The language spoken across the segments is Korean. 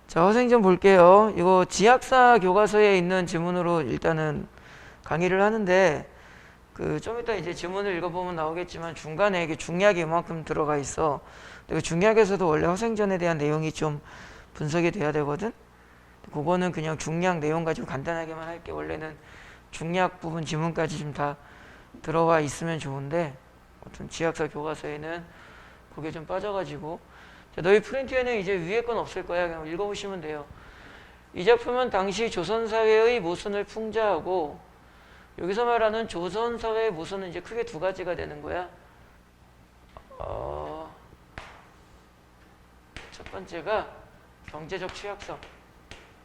자, 허생전 볼게요. 이거 지학사 교과서에 있는 지문으로 일단은 강의를 하는데, 좀 이따 이제 지문을 읽어보면 나오겠지만 중간에 이게 중약이 이만큼 들어가 있어. 근데 그 중약에서도 원래 허생전에 대한 내용이 좀 분석이 돼야 되거든. 그거는 그냥 중약 내용 가지고 간단하게만 할게. 원래는 중약 부분 지문까지 좀 다 들어와 있으면 좋은데, 어떤 지학사 교과서에는 그게 좀 빠져가지고. 자, 너희 프린트에는 이제 위에 건 없을 거야. 그냥 읽어보시면 돼요. 이 작품은 당시 조선사회의 모순을 풍자하고, 여기서 말하는 조선사회의 모순은 이제 크게 두 가지가 되는 거야. 첫 번째가 경제적 취약성.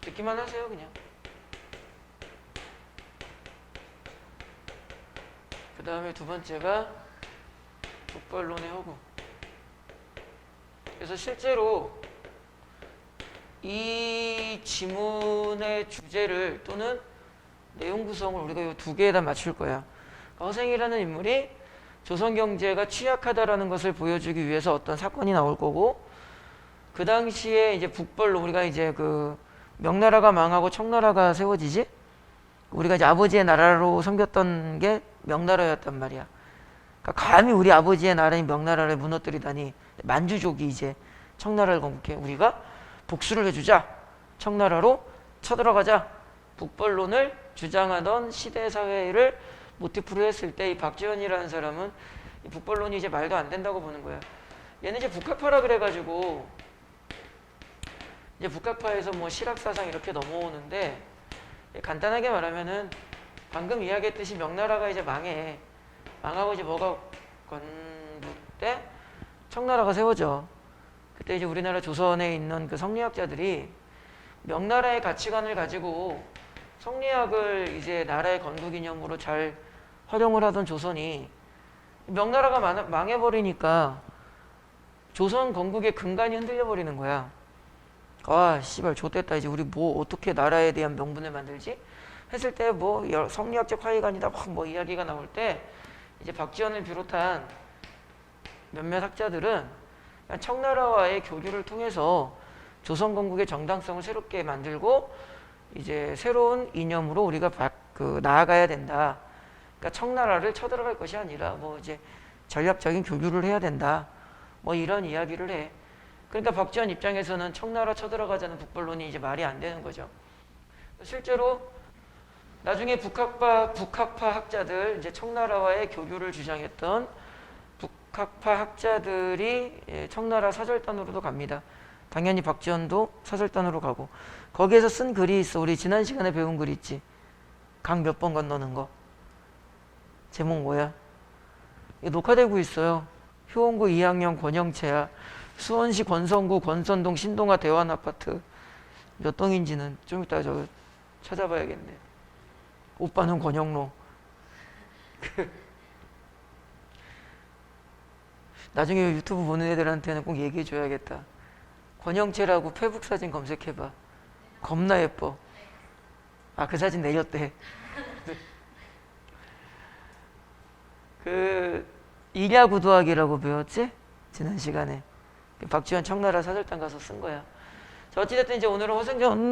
듣기만 하세요, 그냥. 그 다음에 두 번째가 북벌론의 허구. 그래서 실제로 이 지문의 주제를 또는 내용 구성을 우리가 이 두 개에다 맞출 거야. 그러니까 허생이라는 인물이 조선 경제가 취약하다라는 것을 보여주기 위해서 어떤 사건이 나올 거고, 그 당시에 이제 북벌론, 우리가 이제 명나라가 망하고 청나라가 세워지지? 우리가 이제 아버지의 나라로 섬겼던 게 명나라였단 말이야. 그러니까 감히 우리 아버지의 나라인 명나라를 무너뜨리다니, 만주족이 이제 청나라를 건국해. 우리가 복수를 해주자. 청나라로 쳐들어가자. 북벌론을 주장하던 시대사회를 모티프로 했을 때 이 박지원이라는 사람은 이 북벌론이 이제 말도 안 된다고 보는 거야. 얘는 이제 북학파라 그래가지고 이제 북학파에서 뭐 실학사상 이렇게 넘어오는데, 간단하게 말하면은 방금 이야기했듯이 명나라가 이제 망하고 이제 뭐가 건국 때 청나라가 세워져. 그때 이제 우리나라 조선에 있는 그 성리학자들이 명나라의 가치관을 가지고 성리학을 이제 나라의 건국 기념으로 잘 활용을 하던 조선이 명나라가 망해버리니까 조선 건국의 근간이 흔들려 버리는 거야. 아, 씨발, 좆됐다. 이제 우리 뭐 어떻게 나라에 대한 명분을 만들지? 했을 때 뭐 성리학적 화의관이다 뭐 이야기가 나올 때, 이제 박지원을 비롯한 몇몇 학자들은 청나라와의 교류를 통해서 조선 건국의 정당성을 새롭게 만들고 이제 새로운 이념으로 우리가 나아가야 된다. 그러니까 청나라를 쳐들어갈 것이 아니라 뭐 이제 전략적인 교류를 해야 된다. 뭐 이런 이야기를 해. 그러니까 박지원 입장에서는 청나라 쳐들어가자는 북벌론이 이제 말이 안 되는 거죠. 실제로 나중에 북학파 학자들, 이제 청나라와의 교류를 주장했던 북학파 학자들이 청나라 사절단으로도 갑니다. 당연히 박지원도 사절단으로 가고, 거기에서 쓴 글이 있어. 우리 지난 시간에 배운 글 있지. 강 몇 번 건너는 거. 제목 뭐야? 이거 녹화되고 있어요. 효원구 2학년 권영채야. 수원시 권선구 권선동 신동아 대환아파트. 몇 동인지는 좀 이따 저 찾아봐야겠네. 오빠는 권영로. 나중에 유튜브 보는 애들한테는 꼭 얘기해 줘야겠다. 권영채라고 페북 사진 검색해봐. 겁나 예뻐. 아, 그 사진 내렸대. 일야구도학이라고 배웠지? 지난 시간에. 박지원 청나라 사절단 가서 쓴 거야. 자, 어찌됐든 이제 오늘은 허생전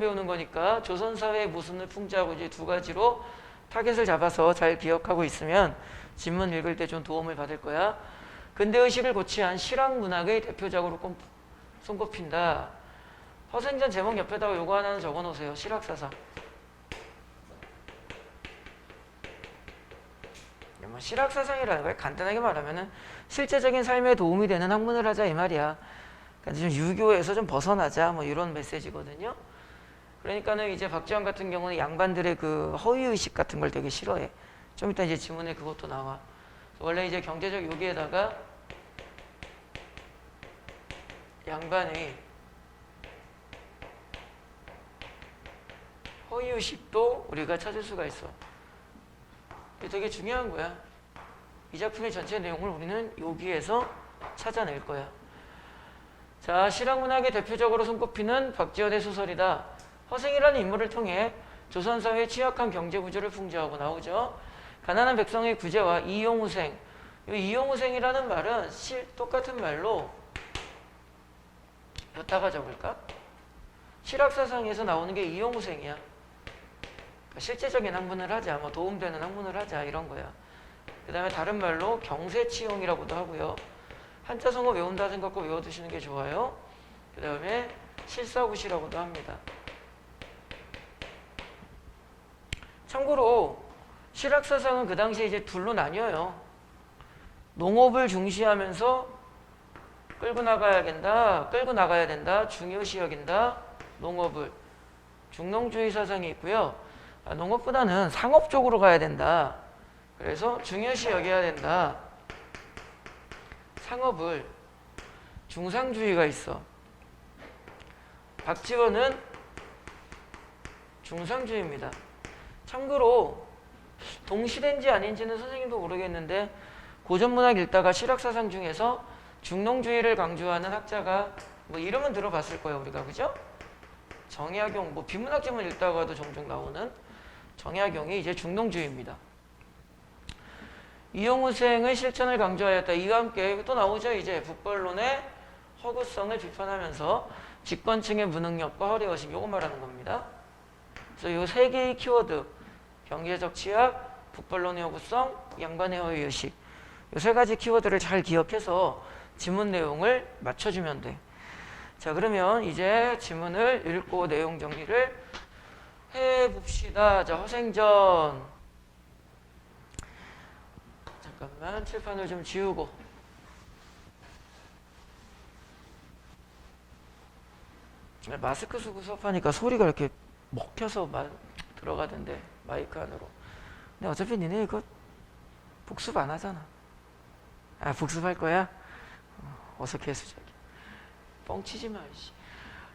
배우는 거니까 조선사회의 모순을 풍자하고 이제 두 가지로 타겟을 잡아서 잘 기억하고 있으면 지문 읽을 때 좀 도움을 받을 거야. 근대의식을 고취한 실학문학의 대표작으로 손꼽힌다. 허생전 제목 옆에다가 요거 하나는 적어놓으세요. 실학사상. 뭐 실학사상이라는 걸 간단하게 말하면은 실제적인 삶에 도움이 되는 학문을 하자 이 말이야. 그러니까 좀 유교에서 좀 벗어나자 뭐 이런 메시지거든요. 그러니까는 이제 박지원 같은 경우는 양반들의 그 허위의식 같은 걸 되게 싫어해. 좀 이따 이제 지문에 그것도 나와. 원래 이제 경제적 요기에다가 양반의 허위의식도 우리가 찾을 수가 있어. 이게 되게 중요한 거야. 이 작품의 전체 내용을 우리는 여기에서 찾아낼 거야. 자, 실학문학의 대표적으로 손꼽히는 박지원의 소설이다. 허생이라는 인물을 통해 조선사회의 취약한 경제구조를 풍자하고 나오죠. 가난한 백성의 구제와 이용후생. 이 이용후생이라는 말은 똑같은 말로 여기다가 적을까? 실학사상에서 나오는 게 이용후생이야. 그러니까 실제적인 학문을 하자, 뭐 도움되는 학문을 하자 이런 거야. 그 다음에 다른 말로 경세치용이라고도 하고요. 한자 성어 외운다 생각하고 외워두시는 게 좋아요. 그 다음에 실사구시라고도 합니다. 참고로 실학사상은 그 당시에 이제 둘로 나뉘어요. 농업을 중시하면서 끌고 나가야 된다. 중요시 여긴다. 농업을. 중농주의 사상이 있고요. 농업보다는 상업 쪽으로 가야 된다. 그래서 중요시 여겨야 된다. 상업을. 중상주의가 있어. 박지원은 중상주의입니다. 참고로 동시대인지 아닌지는 선생님도 모르겠는데 고전문학 읽다가 실학사상 중에서 중농주의를 강조하는 학자가 뭐 이름은 들어봤을 거예요, 우리가. 그죠? 정약용, 뭐 비문학지문 읽다가도 종종 나오는 정약용이 이제 중농주의입니다. 이용후생의 실천을 강조하였다. 이와 함께 또 나오죠. 이제 북벌론의 허구성을 비판하면서 집권층의 무능력과 허례허심, 요거 말하는 겁니다. 그래서 이 세 개의 키워드, 경제적 취약, 북벌론의 허구성, 양반의 허위의식, 이 세 가지 키워드를 잘 기억해서 지문 내용을 맞춰주면 돼. 자, 그러면 이제 지문을 읽고 내용 정리를 해봅시다. 자, 허생전. 잠깐만, 칠판을 좀 지우고. 마스크 쓰고 수업하니까 소리가 이렇게 먹혀서 들어가던데, 마이크 안으로. 근데 어차피 니네 이거 복습 안 하잖아. 아, 복습할 거야? 어색해, 수작이. 뻥치지 마, 씨.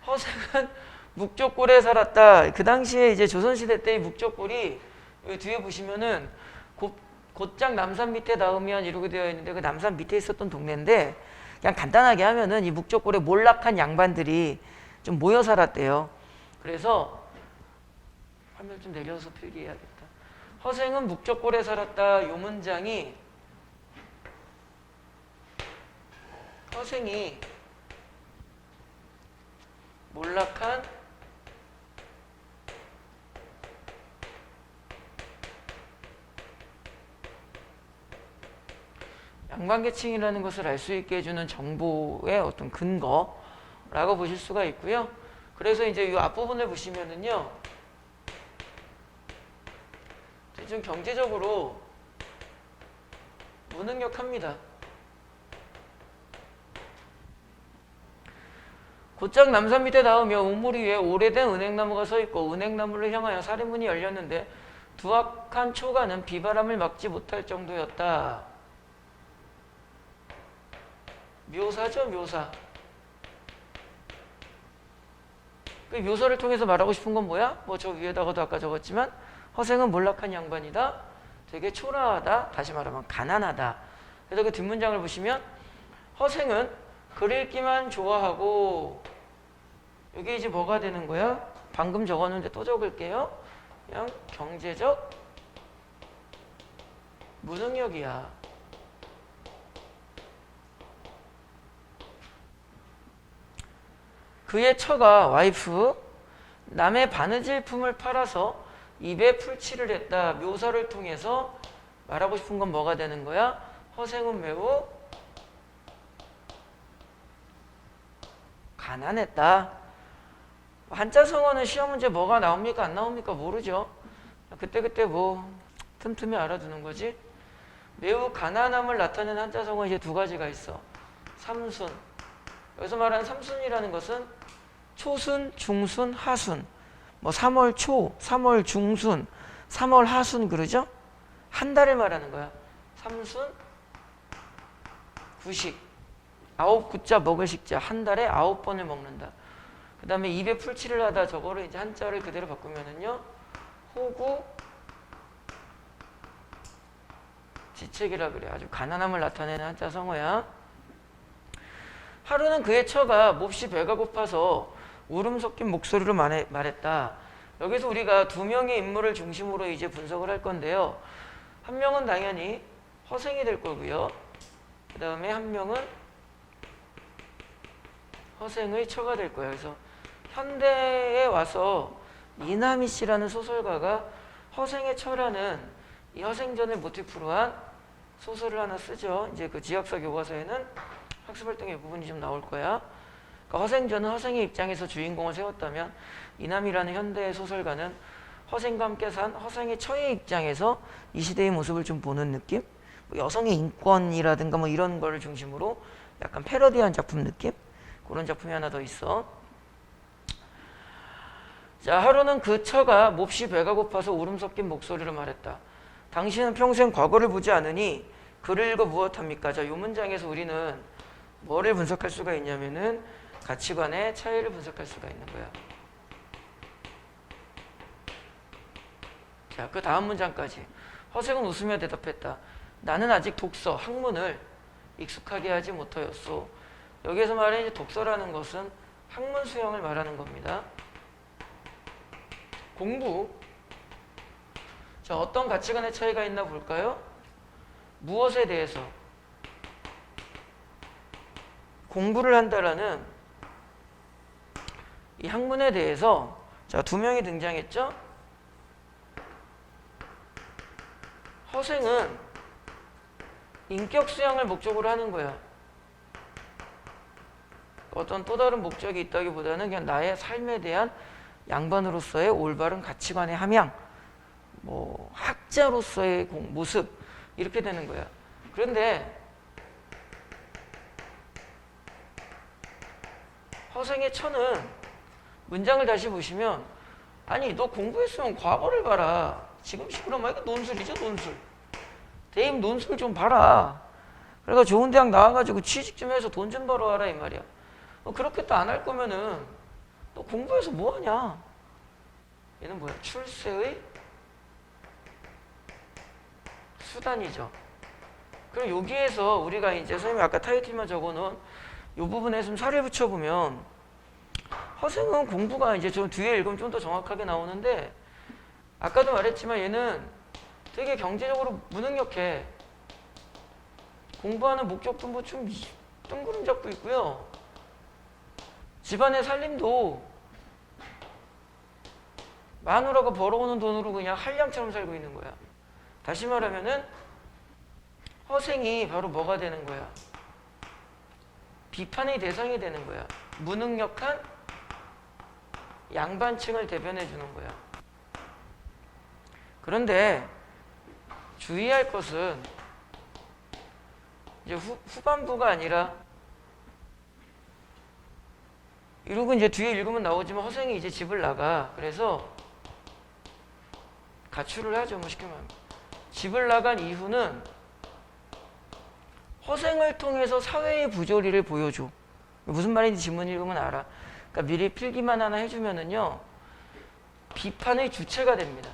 허생은 묵족골에 살았다. 그 당시에 이제 조선시대 때의 묵족골이 여기 뒤에 보시면은 곧장 남산 밑에 닿으면 이렇게 되어 있는데 그 남산 밑에 있었던 동네인데 그냥 간단하게 하면은 이 묵족골에 몰락한 양반들이 좀 모여 살았대요. 그래서 화면 좀 내려서 필기해야겠다. 허생은 묵족골에 살았다. 요 문장이 허생이 몰락한 양반계층이라는 것을 알 수 있게 해주는 정보의 어떤 근거라고 보실 수가 있고요. 그래서 이제 이 앞부분을 보시면은요, 좀 경제적으로 무능력합니다. 곧장 남산 밑에 닿으며 우물 위에 오래된 은행나무가 서 있고 은행나무를 향하여 사리문이 열렸는데 두악한 초가는 비바람을 막지 못할 정도였다. 묘사죠, 묘사. 그 묘사를 통해서 말하고 싶은 건 뭐야? 뭐 저 위에다가도 아까 적었지만 허생은 몰락한 양반이다. 되게 초라하다. 다시 말하면 가난하다. 그래서 그 뒷문장을 보시면 허생은 글 읽기만 좋아하고, 이게 이제 뭐가 되는 거야? 방금 적었는데 또 적을게요. 그냥 경제적 무능력이야. 그의 처가 와이프 남의 바느질품을 팔아서 입에 풀칠을 했다. 묘사를 통해서 말하고 싶은 건 뭐가 되는 거야? 허생은 매우 가난했다. 한자 성어는 시험 문제 뭐가 나옵니까? 안 나옵니까? 모르죠. 그때그때 뭐 틈틈이 알아두는 거지. 매우 가난함을 나타내는 한자 성어 이제 두 가지가 있어. 삼순. 여기서 말하는 삼순이라는 것은 초순, 중순, 하순. 뭐 3월 초, 3월 중순, 3월 하순 그러죠? 한 달을 말하는 거야. 삼순, 구식. 9구자 먹을 식자. 한 달에 9번을 먹는다. 그 다음에 입에 풀칠을 하다 저거를 이제 한자를 그대로 바꾸면은요. 호구, 지책이라 그래. 아주 가난함을 나타내는 한자 성어야. 하루는 그의 처가 몹시 배가 고파서 울음 섞인 목소리로 말했다. 여기서 우리가 두 명의 인물을 중심으로 이제 분석을 할 건데요. 한 명은 당연히 허생이 될 거고요. 그 다음에 한 명은 허생의 처가 될 거예요. 그래서 현대에 와서 이남희 씨라는 소설가가 허생의 처라는 이 허생전을 모티프로 한 소설을 하나 쓰죠. 이제 그 지역사 교과서에는 학습활동의 부분이 좀 나올 거야. 그러니까 허생전은 허생의 입장에서 주인공을 세웠다면 이남희라는 현대 소설가는 허생과 함께 산 허생의 처의 입장에서 이 시대의 모습을 좀 보는 느낌? 뭐 여성의 인권이라든가 뭐 이런 거를 중심으로 약간 패러디한 작품 느낌? 그런 작품이 하나 더 있어. 자, 하루는 그 처가 몹시 배가 고파서 울음 섞인 목소리로 말했다. 당신은 평생 과거를 보지 않으니 글을 읽어 무엇합니까? 자, 이 문장에서 우리는 뭐를 분석할 수가 있냐면은 가치관의 차이를 분석할 수가 있는 거야. 자, 그 다음 문장까지. 허생은 웃으며 대답했다. 나는 아직 독서, 학문을 익숙하게 하지 못하였소. 여기에서 말하는 이제 독서라는 것은 학문 수양을 말하는 겁니다. 공부. 자, 어떤 가치관의 차이가 있나 볼까요? 무엇에 대해서? 공부를 한다라는 이 학문에 대해서 자, 두 명이 등장했죠? 허생은 인격 수양을 목적으로 하는 거야. 어떤 또 다른 목적이 있다기보다는 그냥 나의 삶에 대한 양반으로서의 올바른 가치관의 함양, 뭐 학자로서의 모습 이렇게 되는 거야. 그런데 허생의 처는 문장을 다시 보시면 아니 너 공부했으면 과거를 봐라. 지금 시끄러우면 이거 논술이죠, 논술. 대입 논술 좀 봐라. 그러니까 좋은 대학 나와가지고 취직 좀 해서 돈 좀 벌어와라 이 말이야. 그렇게 또 안 할 거면은 너 공부해서 뭐 하냐? 얘는 뭐야? 출세의 수단이죠. 그럼 여기에서 우리가 이제 선생님이 아까 타이틀만 적어놓은 이 부분에 좀 살을 붙여보면 허생은 공부가 이제 좀 뒤에 읽으면 좀 더 정확하게 나오는데 아까도 말했지만 얘는 되게 경제적으로 무능력해. 공부하는 목적도 뭐 좀 뜬구름 잡고 있고요. 집안의 살림도 마누라가 벌어오는 돈으로 그냥 한량처럼 살고 있는 거야. 다시 말하면은 허생이 바로 뭐가 되는 거야? 비판의 대상이 되는 거야. 무능력한 양반층을 대변해 주는 거야. 그런데 주의할 것은 이제 후반부가 아니라 이러고 이제 뒤에 읽으면 나오지만 허생이 이제 집을 나가. 그래서 가출을 하죠. 뭐 쉽게 말하면. 집을 나간 이후는 허생을 통해서 사회의 부조리를 보여줘. 무슨 말인지 지문 읽으면 알아. 그러니까 미리 필기만 하나 해주면은요 비판의 주체가 됩니다.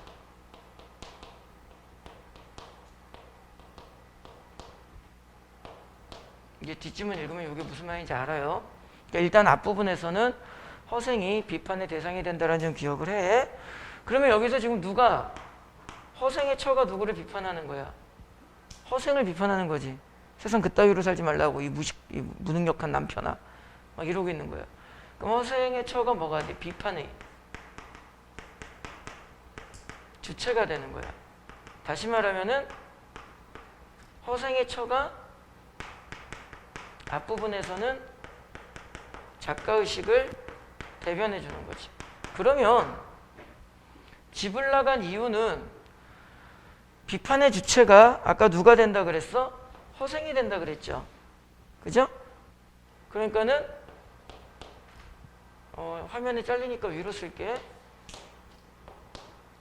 이제 뒷지문 읽으면 이게 무슨 말인지 알아요. 그러니까 일단 앞부분에서는 허생이 비판의 대상이 된다는 점 기억을 해. 그러면 여기서 지금 누가 허생의 처가 누구를 비판하는 거야? 허생을 비판하는 거지. 세상 그따위로 살지 말라고 이 무능력한 남편아 막 이러고 있는 거야. 그럼 허생의 처가 뭐가 돼? 비판의 주체가 되는 거야. 다시 말하면은 허생의 처가 앞부분에서는 작가의식을 대변해 주는 거지. 그러면 집을 나간 이유는 비판의 주체가 아까 누가 된다 그랬어? 허생이 된다 그랬죠. 그죠? 그러니까는 화면에 잘리니까 위로 쓸게.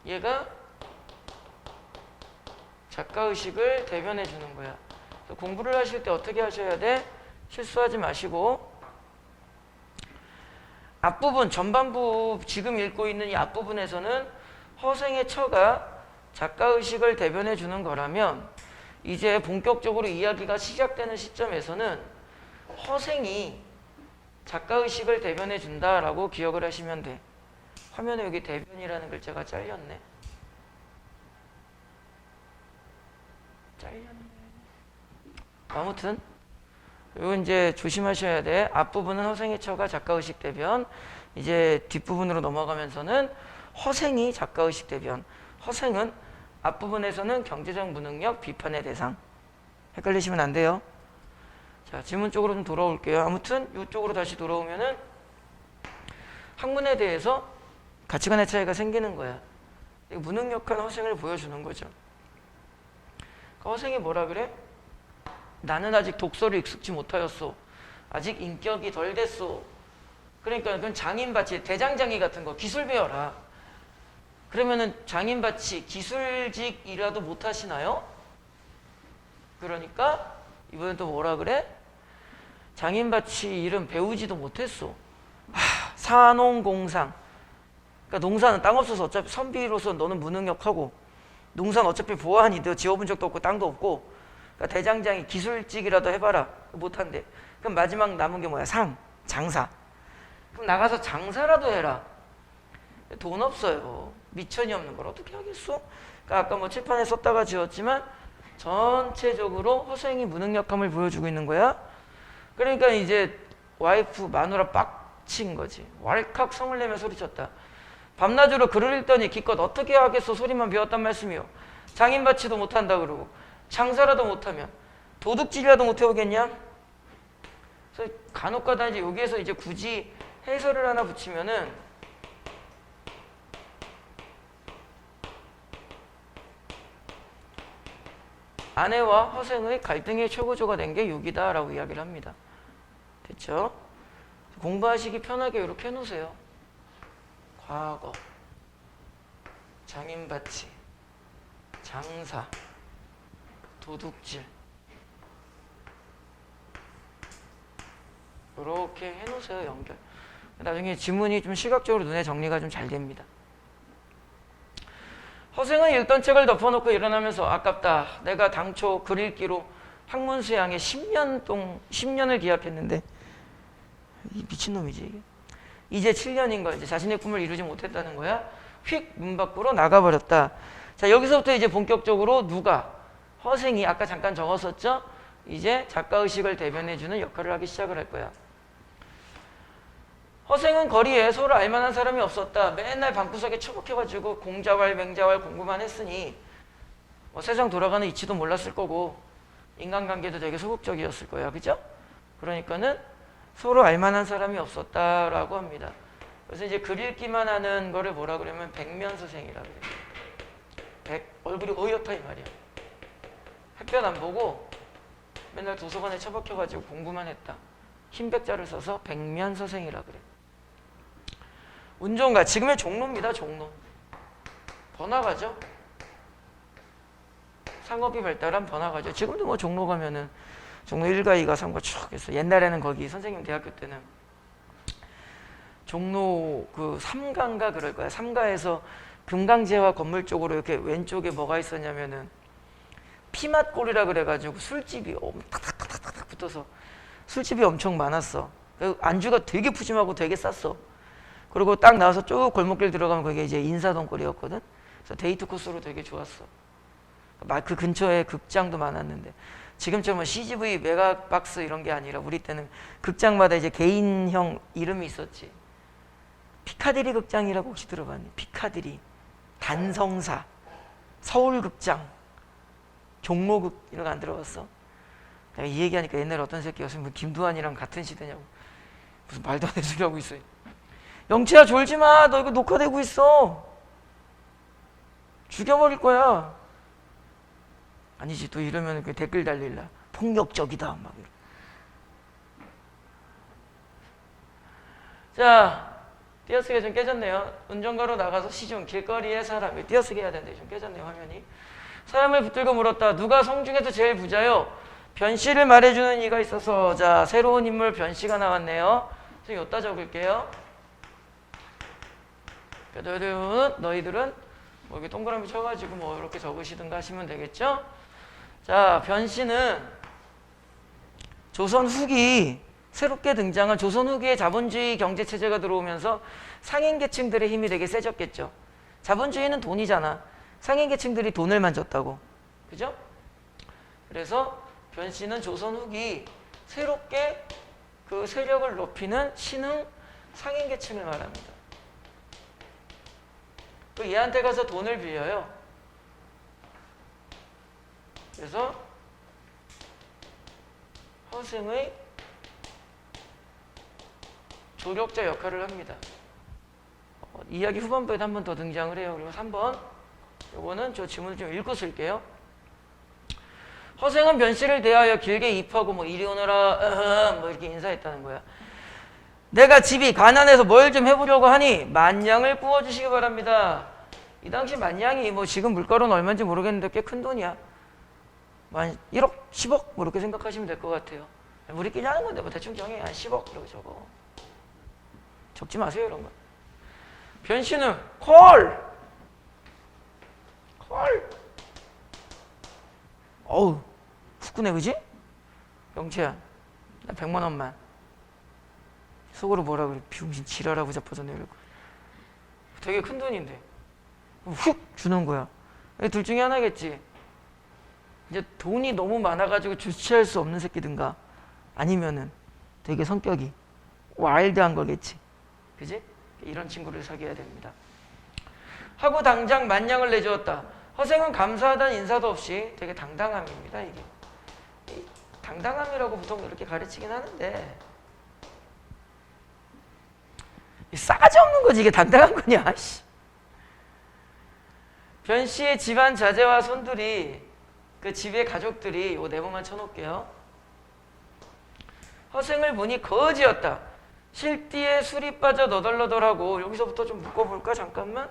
얘가 작가의식을 대변해 주는 거야. 공부를 하실 때 어떻게 하셔야 돼? 실수하지 마시고 앞부분, 전반부 지금 읽고 있는 이 앞부분에서는 허생의 처가 작가의식을 대변해 주는 거라면 이제 본격적으로 이야기가 시작되는 시점에서는 허생이 작가의식을 대변해 준다라고 기억을 하시면 돼. 화면에 여기 대변이라는 글자가 잘렸네. 아무튼 그리고 이제 조심하셔야 돼. 앞부분은 허생의 처가 작가의식 대변. 이제 뒷부분으로 넘어가면서는 허생이 작가의식 대변. 허생은 앞부분에서는 경제적 무능력 비판의 대상. 헷갈리시면 안 돼요. 자, 질문 쪽으로 좀 돌아올게요. 아무튼 이쪽으로 다시 돌아오면은 학문에 대해서 가치관의 차이가 생기는 거야. 무능력한 허생을 보여주는 거죠. 그 허생이 뭐라 그래? 나는 아직 독서를 익숙지 못하였소. 아직 인격이 덜 됐소. 그러니까 그건 장인밭이 대장장이 같은 거 기술 배워라. 그러면은 장인밭이 기술직이라도 못하시나요? 그러니까 이번엔 또 뭐라 그래? 장인밭이 일은 배우지도 못했소. 사농공상. 그러니까 농사는 땅 없어서 어차피 선비로서 너는 무능력하고, 농사는 어차피 보안이 너 지어본 적도 없고 땅도 없고, 그러니까 대장장이 기술직이라도 해봐라. 못한대. 그럼 마지막 남은 게 뭐야? 장사. 그럼 나가서 장사라도 해라. 돈 없어요. 미천이 없는 걸 어떻게 하겠어? 그러니까 아까 뭐 칠판에 썼다가 지웠지만 전체적으로 허생이 무능력함을 보여주고 있는 거야. 그러니까 이제 와이프 마누라 빡친 거지. 왈칵 성을 내며 소리쳤다. 밤낮으로 글을 읽더니 기껏 어떻게 하겠어 소리만 배웠단 말씀이요. 장인바치도 못한다 그러고 장사라도 못하면 도둑질이라도 못해오겠냐? 그래서 간혹가다 이제 여기에서 이제 굳이 해설을 하나 붙이면은 아내와 허생의 갈등의 최고조가 된 게 여기다라고 이야기를 합니다. 됐죠? 공부하시기 편하게 이렇게 해놓으세요. 과거, 장인바치, 장사, 도둑질 이렇게 해놓으세요. 연결. 나중에 지문이 좀 시각적으로 눈에 정리가 좀 잘 됩니다. 허생은 읽던 책을 덮어놓고 일어나면서 아깝다. 내가 당초 글 읽기로 학문 수양에 10년을 기약했는데 미친놈이지 이게. 이제 7년인 거야. 이제 자신의 꿈을 이루지 못했다는 거야. 휙 문 밖으로 나가버렸다. 자, 여기서부터 이제 본격적으로 누가? 허생이 아까 잠깐 적었었죠? 이제 작가의식을 대변해주는 역할을 하기 시작을 할 거야. 허생은 거리에 서로 알만한 사람이 없었다. 맨날 방구석에 처박혀가지고 공자왈 맹자왈 공부만 했으니 뭐 세상 돌아가는 이치도 몰랐을 거고 인간관계도 되게 소극적이었을 거야. 그죠? 그러니까는 서로 알만한 사람이 없었다라고 합니다. 그래서 이제 글 읽기만 하는 거를 뭐라 그러면 백면서생이라 그래요. 얼굴이 어이없다 이 말이야. 햇볕 안 보고 맨날 도서관에 처박혀가지고 공부만 했다. 흰백자를 써서 백면서생이라 그래. 운종가 지금의 종로입니다. 종로. 번화가죠. 상업이 발달한 번화가죠. 지금도 뭐 종로 가면은 종로 1가 2가 3가 쭉 있어. 옛날에는 거기 선생님 대학교 때는 종로 그 3가인가 그럴 거야. 3가에서 금강재화 건물 쪽으로 이렇게 왼쪽에 뭐가 있었냐면은 피맛골이라 그래가지고 술집이 탁탁탁탁탁 붙어서 술집이 엄청 많았어. 안주가 되게 푸짐하고 되게 쌌어. 그리고 딱 나와서 쭉 골목길 들어가면 그게 이제 인사동거리였거든. 그래서 데이트 코스로 되게 좋았어. 그 근처에 극장도 많았는데 지금처럼 CGV 메가박스 이런 게 아니라 우리 때는 극장마다 이제 개인형 이름이 있었지. 피카디리 극장이라고 혹시 들어봤니? 피카디리, 단성사, 서울극장, 종로극 이런 거 안 들어봤어? 내가 이 얘기하니까 옛날에 어떤 새끼였으면 뭐 김두한이랑 같은 시대냐고 무슨 말도 안 되는 소리 하고 있어. 영채야 졸지 마. 너 이거 녹화되고 있어. 죽여버릴 거야. 아니지 또 이러면 그 댓글 달릴라. 폭력적이다 막 이러. 자, 띄어쓰기가 좀 깨졌네요. 운전가로 나가서 시중 길거리의 사람 띄어쓰기 해야 되는데 좀 깨졌네요 화면이. 사람을 붙들고 물었다. 누가 성 중에서 제일 부자요? 변씨를 말해주는 이가 있어서 자 새로운 인물 변씨가 나왔네요. 그래서 여기다 적을게요. 너희들은 뭐 이렇게 동그라미 쳐가지고 뭐 이렇게 적으시든가 하시면 되겠죠? 자, 변씨는 조선 후기 새롭게 등장한 조선 후기의 자본주의 경제체제가 들어오면서 상인계층들의 힘이 되게 세졌겠죠. 자본주의는 돈이잖아. 상인계층들이 돈을 만졌다고. 그죠? 그래서 변씨는 조선 후기 새롭게 그 세력을 높이는 신흥 상인계층을 말합니다. 그 얘한테 가서 돈을 빌려요. 그래서 허생의 조력자 역할을 합니다. 이야기 후반부에도 한 번 더 등장을 해요. 그리고 3번, 요거는 저 지문을 좀 읽고 쓸게요. 허생은 변씨를 대하여 길게 입하고 뭐 이리 오너라 뭐 이렇게 인사했다는 거야. 내가 집이 가난해서 뭘 좀 해보려고 하니 만냥을 구워주시기 바랍니다. 이 당시 만냥이 뭐 지금 물가로는 얼마인지 모르겠는데 꽤 큰 돈이야. 한 1억, 10억 뭐 이렇게 생각하시면 될 것 같아요. 우리끼리 하는 건데 뭐 대충 정해. 한 10억 이렇게 적어. 적지 마세요 이런 거. 변씨는 콜! 어우 후끈해 그지? 영채야 나 100만 원만. 속으로 뭐라 그래. 비용신 지랄하고 자빠져 내려고. 되게 큰 돈인데 훅 주는 거야. 둘 중에 하나겠지. 이제 돈이 너무 많아가지고 주체할 수 없는 새끼든가 아니면은 되게 성격이 와일드한 거겠지. 그지? 이런 친구를 사귀어야 됩니다. 하고 당장 만냥을 내주었다. 허생은 감사하다는 인사도 없이 되게 당당함입니다. 이게 이 당당함이라고 보통 이렇게 가르치긴 하는데 싸가지 없는 거지. 이게 당당한 거냐. 변씨의 집안 자제와 손들이 그 집의 가족들이 요 내용만 쳐놓을게요. 허생을 보니 거지였다. 실띠에 술이 빠져 너덜너덜하고. 여기서부터 좀 묶어볼까 잠깐만.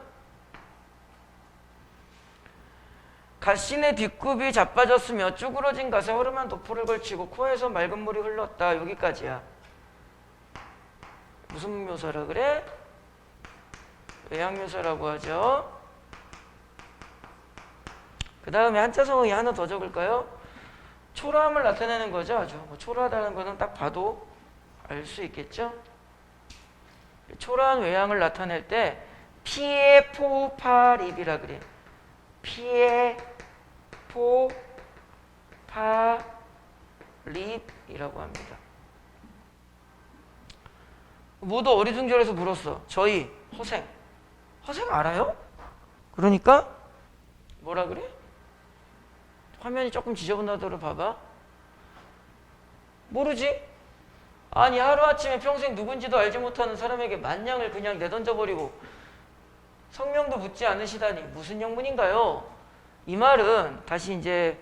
갓신의 뒷굽이 자빠졌으며 쭈그러진 갓에 허름한 도포를 걸치고 코에서 맑은 물이 흘렀다. 여기까지야. 무슨 묘사라 그래? 외양묘사라고 하죠. 그 다음에 한자성어에 하나 더 적을까요? 초라함을 나타내는 거죠. 아주 초라하다는 거는 딱 봐도 알 수 있겠죠. 초라한 외양을 나타낼 때 피에 포파립이라 그래. 피에 포파립이라고 합니다. 모두 어리둥절해서 물었어. 저희 허생 알아요? 그러니까 뭐라 그래? 화면이 조금 지저분하도록 봐봐. 모르지? 아니 하루아침에 평생 누군지도 알지 못하는 사람에게 만냥을 그냥 내던져버리고 성명도 묻지 않으시다니 무슨 영문인가요? 이 말은 다시 이제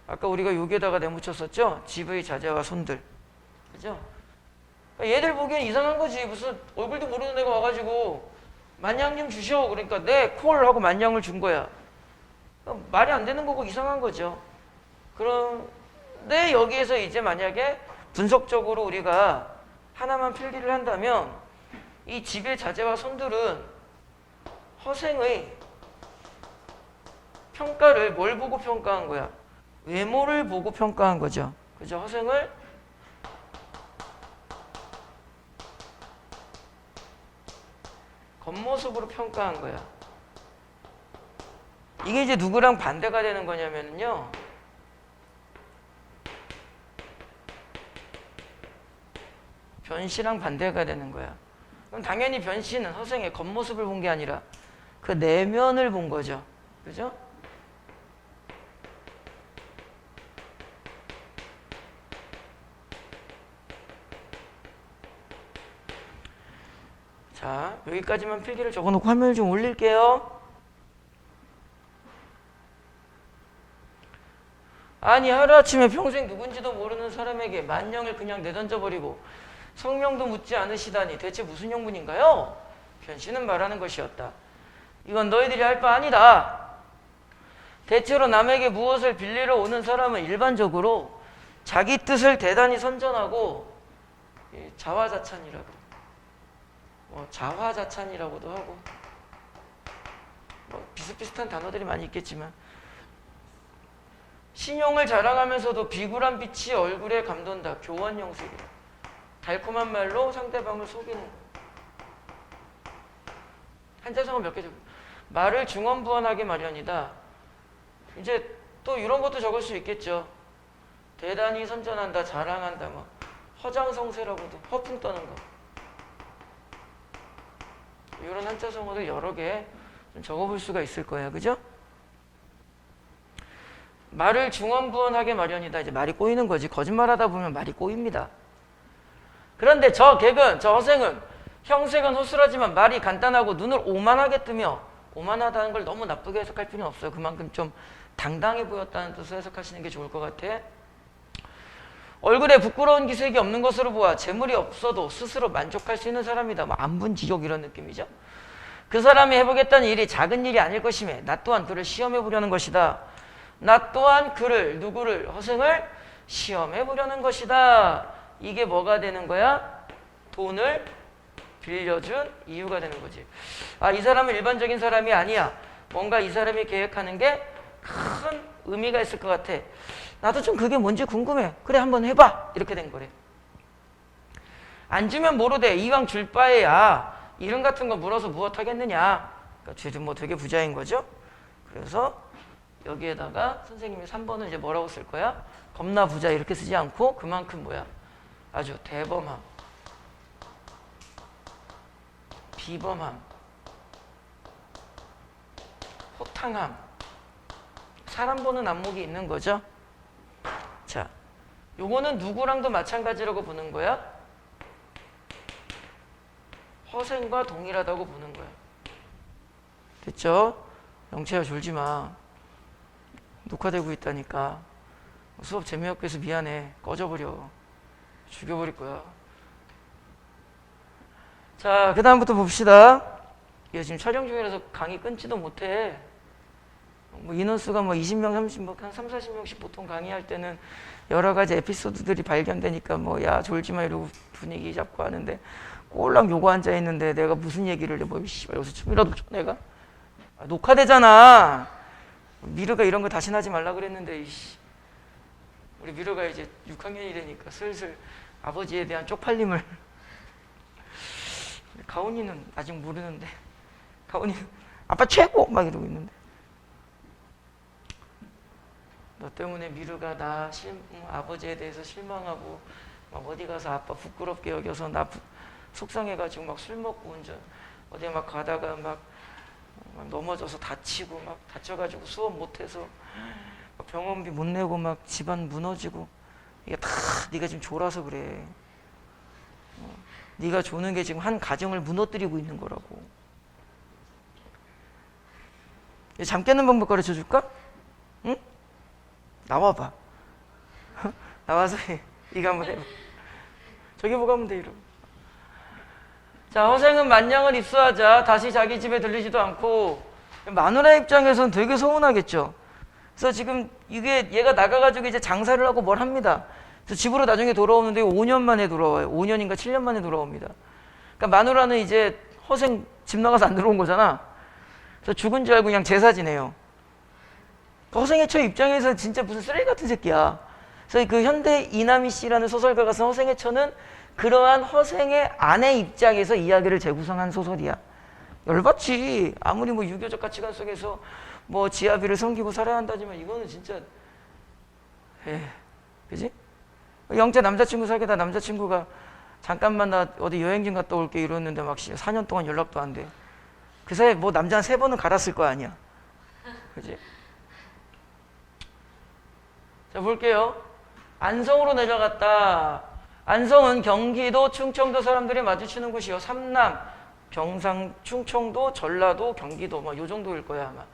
아까 우리가 여기에다가 내묻혔었죠? 집의 자제와 손들. 그죠? 얘들 보기엔 이상한 거지. 무슨 얼굴도 모르는 애가 와가지고 만냥 좀 주셔. 그러니까 네 콜 하고 만냥을 준 거야. 말이 안 되는 거고 이상한 거죠. 그런데 여기에서 이제 만약에 분석적으로 우리가 하나만 필기를 한다면 이 집의 자제와 손들은 허생의 평가를 뭘 보고 평가한 거야? 외모를 보고 평가한 거죠. 그죠? 허생을 겉모습으로 평가한 거야. 이게 이제 누구랑 반대가 되는 거냐면요. 변씨랑 반대가 되는 거야. 그럼 당연히 변씨는 허생의 겉모습을 본 게 아니라 그 내면을 본 거죠. 그죠? 자, 여기까지만 필기를 적어놓고 화면을 좀 올릴게요. 아니 하루아침에 평생 누군지도 모르는 사람에게 만냥을 그냥 내던져버리고 성명도 묻지 않으시다니 대체 무슨 영문인가요? 변씨는 말하는 것이었다. 이건 너희들이 할 바 아니다. 대체로 남에게 무엇을 빌리러 오는 사람은 일반적으로 자기 뜻을 대단히 선전하고 자화자찬이라고, 자화자찬이라고도 하고 비슷비슷한 단어들이 많이 있겠지만 신용을 자랑하면서도 비굴한 빛이 얼굴에 감돈다. 교원영색이다. 달콤한 말로 상대방을 속이는. 한자성어 몇 개 적어. 말을 중언부언하게 마련이다. 이제 또 이런 것도 적을 수 있겠죠. 대단히 선전한다, 자랑한다, 뭐 허장성세라고도 허풍 떠는 거. 이런 한자성어들 여러 개 좀 적어볼 수가 있을 거예요, 그죠? 말을 중언부언하게 마련이다. 이제 말이 꼬이는 거지. 거짓말하다 보면 말이 꼬입니다. 그런데 저 객은, 저 허생은 형색은 허술하지만 말이 간단하고 눈을 오만하게 뜨며, 오만하다는 걸 너무 나쁘게 해석할 필요는 없어요. 그만큼 좀 당당해 보였다는 뜻으로 해석하시는 게 좋을 것 같아. 얼굴에 부끄러운 기색이 없는 것으로 보아 재물이 없어도 스스로 만족할 수 있는 사람이다. 뭐 안분지족 이런 느낌이죠. 그 사람이 해보겠다는 일이 작은 일이 아닐 것이며 나 또한 그를 시험해 보려는 것이다. 나 또한 그를, 누구를, 허생을 시험해 보려는 것이다. 이게 뭐가 되는 거야? 돈을 빌려준 이유가 되는 거지. 아, 이 사람은 일반적인 사람이 아니야. 뭔가 이 사람이 계획하는 게 큰 의미가 있을 것 같아. 나도 좀 그게 뭔지 궁금해. 그래, 한번 해봐. 이렇게 된 거래. 안 주면 모르되 이왕 줄 바에야 이름 같은 거 물어서 무엇하겠느냐. 그러니까 뭐 되게 부자인 거죠. 그래서 여기에다가 선생님이 3번은 이제 뭐라고 쓸 거야? 겁나 부자 이렇게 쓰지 않고 그만큼 뭐야? 아주 대범함, 비범함, 호탕함, 사람 보는 안목이 있는 거죠. 자, 요거는 누구랑도 마찬가지라고 보는 거야? 허생과 동일하다고 보는 거야. 됐죠? 영채야 졸지 마. 녹화되고 있다니까. 수업 재미없게 해서 미안해. 꺼져버려. 죽여버릴 거야. 자, 그 다음부터 봅시다. 얘 지금 촬영 중이라서 강의 끊지도 못해. 뭐 인원수가 뭐 20명, 30명, 한 3, 40명씩 보통 강의할 때는 여러 가지 에피소드들이 발견되니까 뭐 야 졸지마 이러고 분위기 잡고 하는데 꼴랑 요거 앉아 있는데 내가 무슨 얘기를 해. 뭐 씨발 여기서 춤이라도 춰 내가? 아, 녹화되잖아. 미르가 이런 거 다시 하지 말라 그랬는데 이씨. 우리 미르가 이제 6학년이 되니까 슬슬 아버지에 대한 쪽팔림을 가온이는 아직 모르는데 가온이는 아빠 최고 막 이러고 있는데 너 때문에 미르가 아버지에 대해서 실망하고 막 어디 가서 아빠 부끄럽게 여겨서 나 속상해가지고 막 술 먹고 운전 어디 막 가다가 막 넘어져서 다치고 막 다쳐가지고 수업 못해서 병원비 못 내고 막 집안 무너지고 이게 다 네가 지금 졸아서 그래. 네가 조는 게 지금 한 가정을 무너뜨리고 있는 거라고. 잠 깨는 방법 가르쳐 줄까? 응? 나와봐. 나와서 해. 이거 한번 해봐. 저기 보고 하면 돼 이러고. 자, 허생은 만냥을 입수하자 다시 자기 집에 들리지도 않고 마누라 입장에서는 되게 서운하겠죠. 그래서 지금 이게 얘가 나가가지고 이제 장사를 하고 뭘 합니다. 그래서 집으로 나중에 돌아오는데 5년 만에 돌아와요. 5년인가 7년 만에 돌아옵니다. 그러니까 마누라는 이제 허생 집 나가서 안 들어온 거잖아. 그래서 죽은 줄 알고 그냥 제사 지내요. 허생의 처 입장에서는 진짜 무슨 쓰레기 같은 새끼야. 그래서 그 현대 이남희 씨라는 소설가가 쓴 허생의 처는 그러한 허생의 아내 입장에서 이야기를 재구성한 소설이야. 열받지. 아무리 뭐 유교적 가치관 속에서 뭐 지아비를 섬기고 살아야 한다지만 이거는 진짜 그지? 영재 남자친구 사귀다 남자친구가 잠깐만 나 어디 여행 좀 갔다 올게 이러는데 막 4년 동안 연락도 안 돼. 그 사이에 뭐 남자 3번은 갈았을 거 아니야. 그지? 자, 볼게요. 안성으로 내려갔다. 안성은 경기도, 충청도 사람들이 마주치는 곳이요. 삼남, 경상, 충청도, 전라도, 경기도 뭐 요 정도일 거야 아마.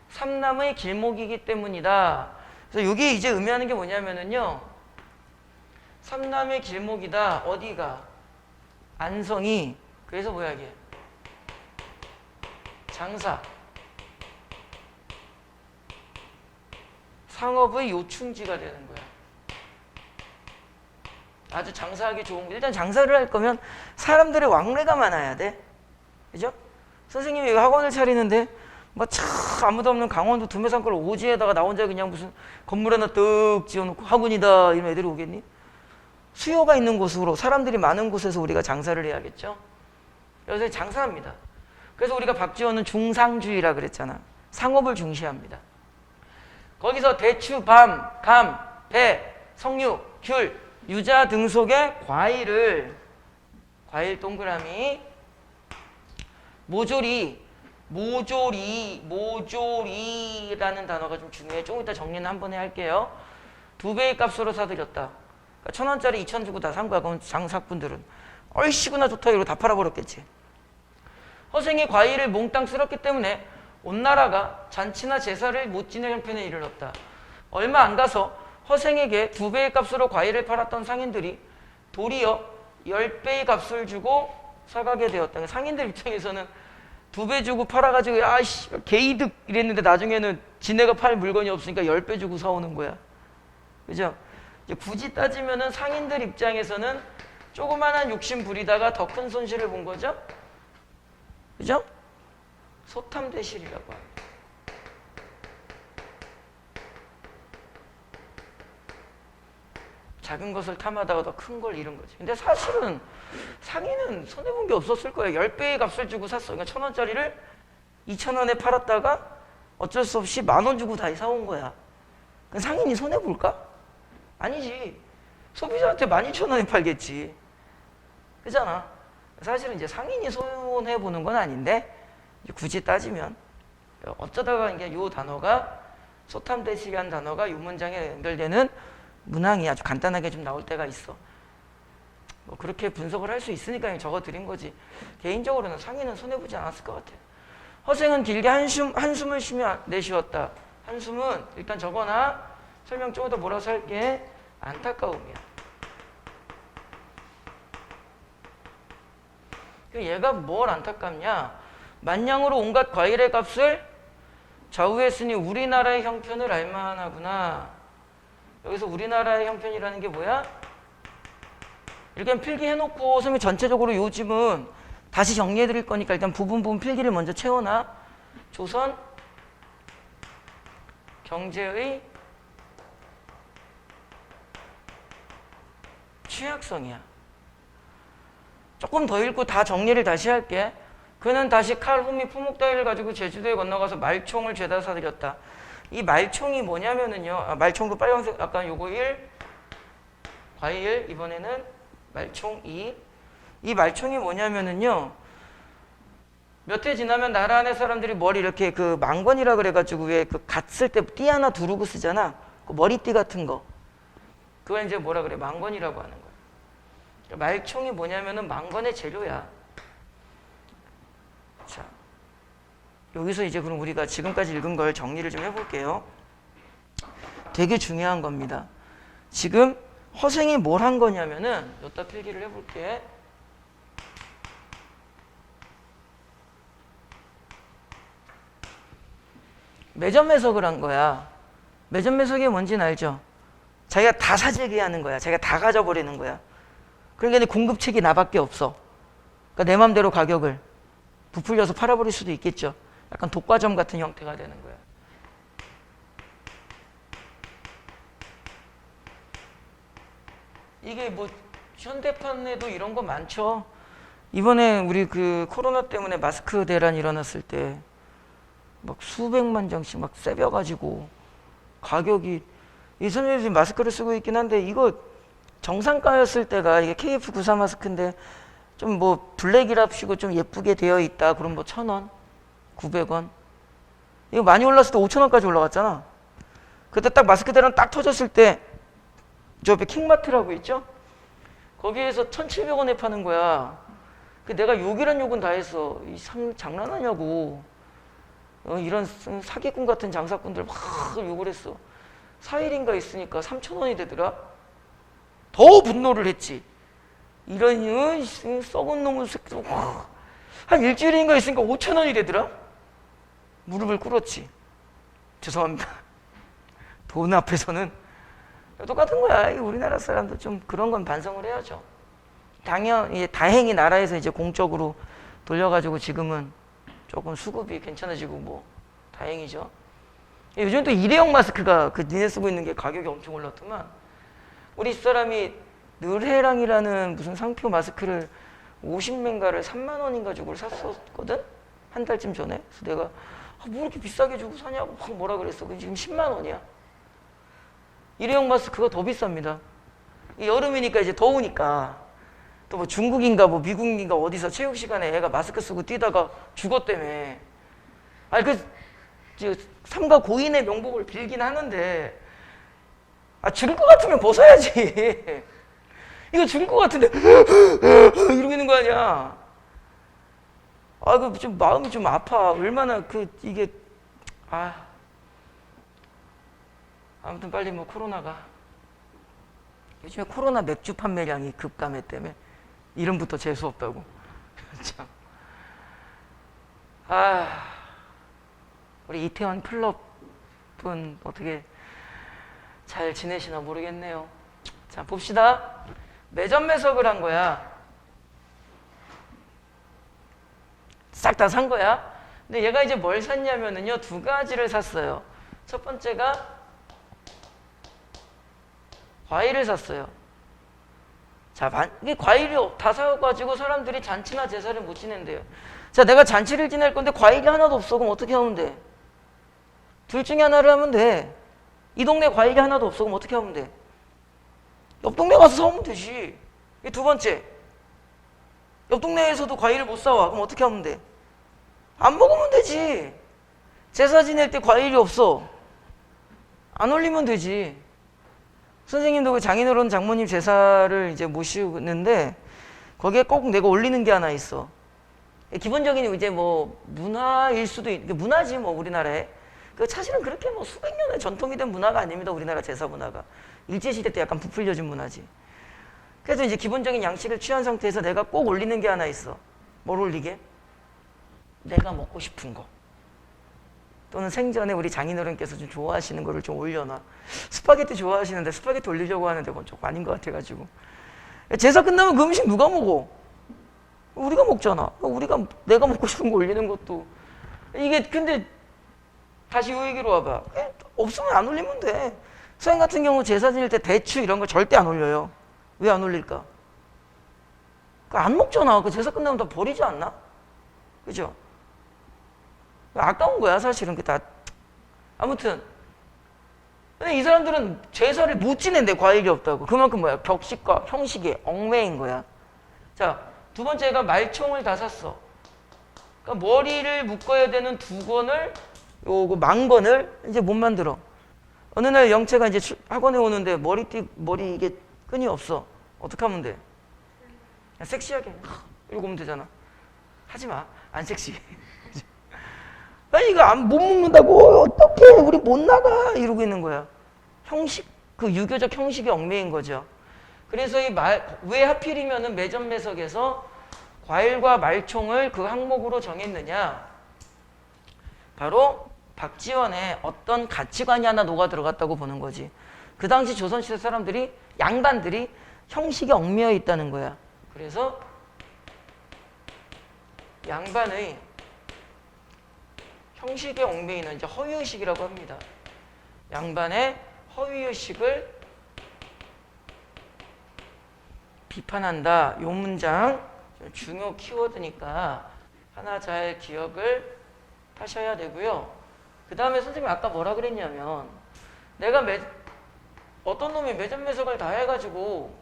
삼남의 길목이기 때문이다. 그래서 이게 이제 의미하는 게 뭐냐면은요. 삼남의 길목이다. 어디가? 안성이. 그래서 뭐야 이게? 장사. 상업의 요충지가 되는 거야. 아주 장사하기 좋은 거. 일단 장사를 할 거면 사람들의 왕래가 많아야 돼. 그죠? 선생님이 학원을 차리는데 뭐 참 아무도 없는 강원도 두메산골 오지에다가 나 혼자 그냥 무슨 건물 하나 떡 지어놓고 학원이다 이런 애들이 오겠니? 수요가 있는 곳으로 사람들이 많은 곳에서 우리가 장사를 해야겠죠? 그래서 장사합니다. 그래서 우리가 박지원은 중상주의라 그랬잖아. 상업을 중시합니다. 거기서 대추, 감 배, 석류, 귤, 유자 등 속의 과일 동그라미 모조리라는 단어가 좀 중요해. 조금 이따 정리는 한 번에 할게요. 2배의 값으로 사들였다. 그러니까 1,000원짜리 2,000 주고 다 산 거야. 그럼 장사꾼들은 얼씨구나 좋다 이러고 다 팔아버렸겠지. 허생이 과일을 몽땅 쓸었기 때문에 온 나라가 잔치나 제사를 못 지낼 형편에 이르렀다. 얼마 안 가서 허생에게 2배의 값으로 과일을 팔았던 상인들이 도리어 10배의 값을 주고 사가게 되었다. 상인들 입장에서는 2배 주고 팔아가지고 아이씨 개이득 이랬는데 나중에는 지네가 팔 물건이 없으니까 10배 주고 사오는 거야. 그죠? 이제 굳이 따지면은 상인들 입장에서는 조그만한 욕심 부리다가 더 큰 손실을 본 거죠? 그죠? 소탐대실이라고 합니다. 작은 것을 탐하다가 더 큰 걸 잃은 거지. 근데 사실은 상인은 손해본 게 없었을 거예요. 10배의 값을 주고 샀어. 그러니까 1,000원짜리를 2,000원에 팔았다가 어쩔 수 없이 10,000원 주고 다 사온 거야. 상인이 손해볼까? 아니지. 소비자한테 12,000원에 팔겠지. 그잖아. 사실은 이제 상인이 손해보는 건 아닌데 굳이 따지면 어쩌다가 이게 요 단어가 소탐대실이라는 단어가 요 문장에 연결되는 문항이 아주 간단하게 좀 나올 때가 있어. 뭐 그렇게 분석을 할 수 있으니까 적어드린 거지. 개인적으로는 상인은 손해보지 않았을 것 같아요. 허생은 길게 한숨을 쉬며 내쉬었다. 한숨은 일단 적어놔. 설명 좀 더 몰아서 할게. 안타까움이야. 얘가 뭘 안타깝냐? 만냥으로 온갖 과일의 값을 좌우했으니 우리나라의 형편을 알만하구나. 여기서 우리나라의 형편이라는 게 뭐야? 이렇게 필기해놓고 선생님이 전체적으로 요즘은 다시 정리해 드릴 거니까 일단 부분 필기를 먼저 채워놔. 조선 경제의 취약성이야. 조금 더 읽고 다 정리를 다시 할게. 그는 다시 칼, 호미, 품목 따위를 가지고 제주도에 건너가서 말총을 죄다 사들였다. 이 말총이 뭐냐면은요. 말총도 빨간색 아까 요거 1, 과일 이번에는 말총 2. 이 말총이 뭐냐면은요. 몇 해 지나면 나라 안의 사람들이 머리 이렇게 그 망건이라 그래가지고 왜 그 갓 쓸 때 띠 하나 두르고 쓰잖아. 그 머리띠 같은 거. 그걸 이제 뭐라 그래? 망건이라고 하는 거야. 말총이 뭐냐면은 망건의 재료야. 자, 여기서 이제 그럼 우리가 지금까지 읽은 걸 정리를 좀 해볼게요. 되게 중요한 겁니다. 지금 허생이 뭘 한 거냐면은 여기다 필기를 해볼게. 매점매석을 한 거야. 매점매석이 뭔지는 알죠? 자기가 다 사재기 하는 거야. 자기가 다 가져버리는 거야. 그러니까 공급책이 나밖에 없어. 그러니까 내 맘대로 가격을 부풀려서 팔아버릴 수도 있겠죠. 약간 독과점 같은 형태가 되는 거야. 이게 뭐 현대판에도 이런 거 많죠. 이번에 우리 그 코로나 때문에 마스크 대란 일어났을 때 막 수백만 장씩 막 세벼가지고 가격이 이 선생님이 지금 마스크를 쓰고 있긴 한데 이거 정상가였을 때가 이게 KF94 마스크인데 좀 뭐 블랙이랍시고 좀 예쁘게 되어 있다. 그럼 뭐 1,000원, 900원. 이거 많이 올랐을 때 5,000원까지 올라갔잖아. 그때 딱 마스크 대란 딱 터졌을 때 저 옆에 킹마트라고 있죠? 거기에서 1,700원에 파는 거야. 그 내가 욕이란 욕은 다 했어. 장난하냐고. 이런 사기꾼 같은 장사꾼들 막 욕을 했어. 4일인가 있으니까 3,000원이 되더라. 더 분노를 했지. 이런 썩은 놈의 새끼들. 한 일주일인가 있으니까 5,000원이 되더라. 무릎을 꿇었지. 죄송합니다. 돈 앞에서는 똑같은 거야. 우리나라 사람도 좀 그런 건 반성을 해야죠. 다행히 나라에서 이제 공적으로 돌려가지고 지금은 조금 수급이 괜찮아지고 뭐 다행이죠. 요즘 또 일회용 마스크가 그 니네 쓰고 있는 게 가격이 엄청 올랐더만. 우리 사람이 느헤랑이라는 무슨 상표 마스크를 50맹가를 3만 원인가 주고 샀었거든? 한 달쯤 전에. 그래서 내가 뭐 이렇게 비싸게 주고 사냐고 막 뭐라 그랬어. 지금 10만 원이야. 일회용 마스크가 더 비쌉니다. 여름이니까 이제 더우니까 또 뭐 중국인가 뭐 미국인가 어디서 체육 시간에 애가 마스크 쓰고 뛰다가 죽었다며. 아니 삼가 고인의 명복을 빌긴 하는데 죽을 것 같으면 벗어야지. 이거 죽을 것 같은데 이러고 있는 거 아니야. 그 좀 마음이 좀 아파. 얼마나 이게 아무튼 빨리 뭐 코로나가 요즘에 코로나 맥주 판매량이 급감해 때문에 이름부터 재수 없다고. 참. 우리 이태원 클럽분 어떻게 잘 지내시나 모르겠네요. 자, 봅시다. 매점 매석을 한 거야. 싹 다 산 거야. 근데 얘가 이제 뭘 샀냐면은요, 두 가지를 샀어요. 첫 번째가 과일을 샀어요. 자, 이게 과일이 다 사가지고 사람들이 잔치나 제사를 못 지낸대요. 자, 내가 잔치를 지낼 건데 과일이 하나도 없어. 그럼 어떻게 하면 돼? 둘 중에 하나를 하면 돼. 이 동네 과일이 하나도 없어. 그럼 어떻게 하면 돼? 옆 동네 가서 사오면 되지. 이게 두 번째. 옆 동네에서도 과일을 못 사와. 그럼 어떻게 하면 돼? 안 먹으면 되지. 제사 지낼 때 과일이 없어. 안 올리면 되지. 선생님도 그 장인어른 장모님 제사를 이제 모시는데 거기에 꼭 내가 올리는 게 하나 있어. 기본적인 이제 뭐 문화일 수도 문화지 뭐 우리나라에. 사실은 그렇게 뭐 수백 년의 전통이 된 문화가 아닙니다. 우리나라 제사 문화가. 일제시대 때 약간 부풀려진 문화지. 그래서 이제 기본적인 양식을 취한 상태에서 내가 꼭 올리는 게 하나 있어. 뭘 올리게? 내가 먹고 싶은 거. 또는 생전에 우리 장인어른께서 좀 좋아하시는 거를 좀 올려놔. 스파게티 좋아하시는데 스파게티 올리려고 하는데 그건 조금 아닌 것 같아가지고. 제사 끝나면 그 음식 누가 먹어? 우리가 먹잖아. 내가 먹고 싶은 거 올리는 것도. 이게 근데 다시 이 얘기로 와봐. 없으면 안 올리면 돼. 서양 같은 경우 제사 지낼 때 대추 이런 거 절대 안 올려요. 왜 안 올릴까? 안 먹잖아. 제사 끝나면 다 버리지 않나? 그죠? 아까운 거야 사실은. 아무튼 근데 이 사람들은 제사를 못 지낸대. 과일이 없다고. 그만큼 뭐야? 격식과 형식에 얽매인 거야. 자, 두 번째가 말총을 다 샀어. 그러니까 머리를 묶어야 되는 두건을 요거 망건을 이제 못 만들어. 어느 날 영채가 이제 학원에 오는데 머리 이게 끈이 없어. 어떻게 하면 돼? 그냥 섹시하게 이러고 오면 되잖아. 하지 마. 안 섹시해. 아니 이거 못 묶는다고. 어떡해. 우리 못 나가. 이러고 있는 거야. 형식, 유교적 형식이 얽매인 거죠. 그래서 왜 하필이면은 매점 매석에서 과일과 말총을 그 항목으로 정했느냐? 바로 박지원의 어떤 가치관이 하나 녹아 들어갔다고 보는 거지. 그 당시 조선시대 사람들이, 양반들이 형식이 얽매여 있다는 거야. 그래서 양반의 형식에 얽매이는 이제 허위의식이라고 합니다. 양반의 허위의식을 비판한다. 이 문장 중요 키워드니까 하나 잘 기억을 하셔야 되고요. 그 다음에 선생님이 아까 뭐라 그랬냐면 내가 어떤 놈이 매점 매석을 다 해가지고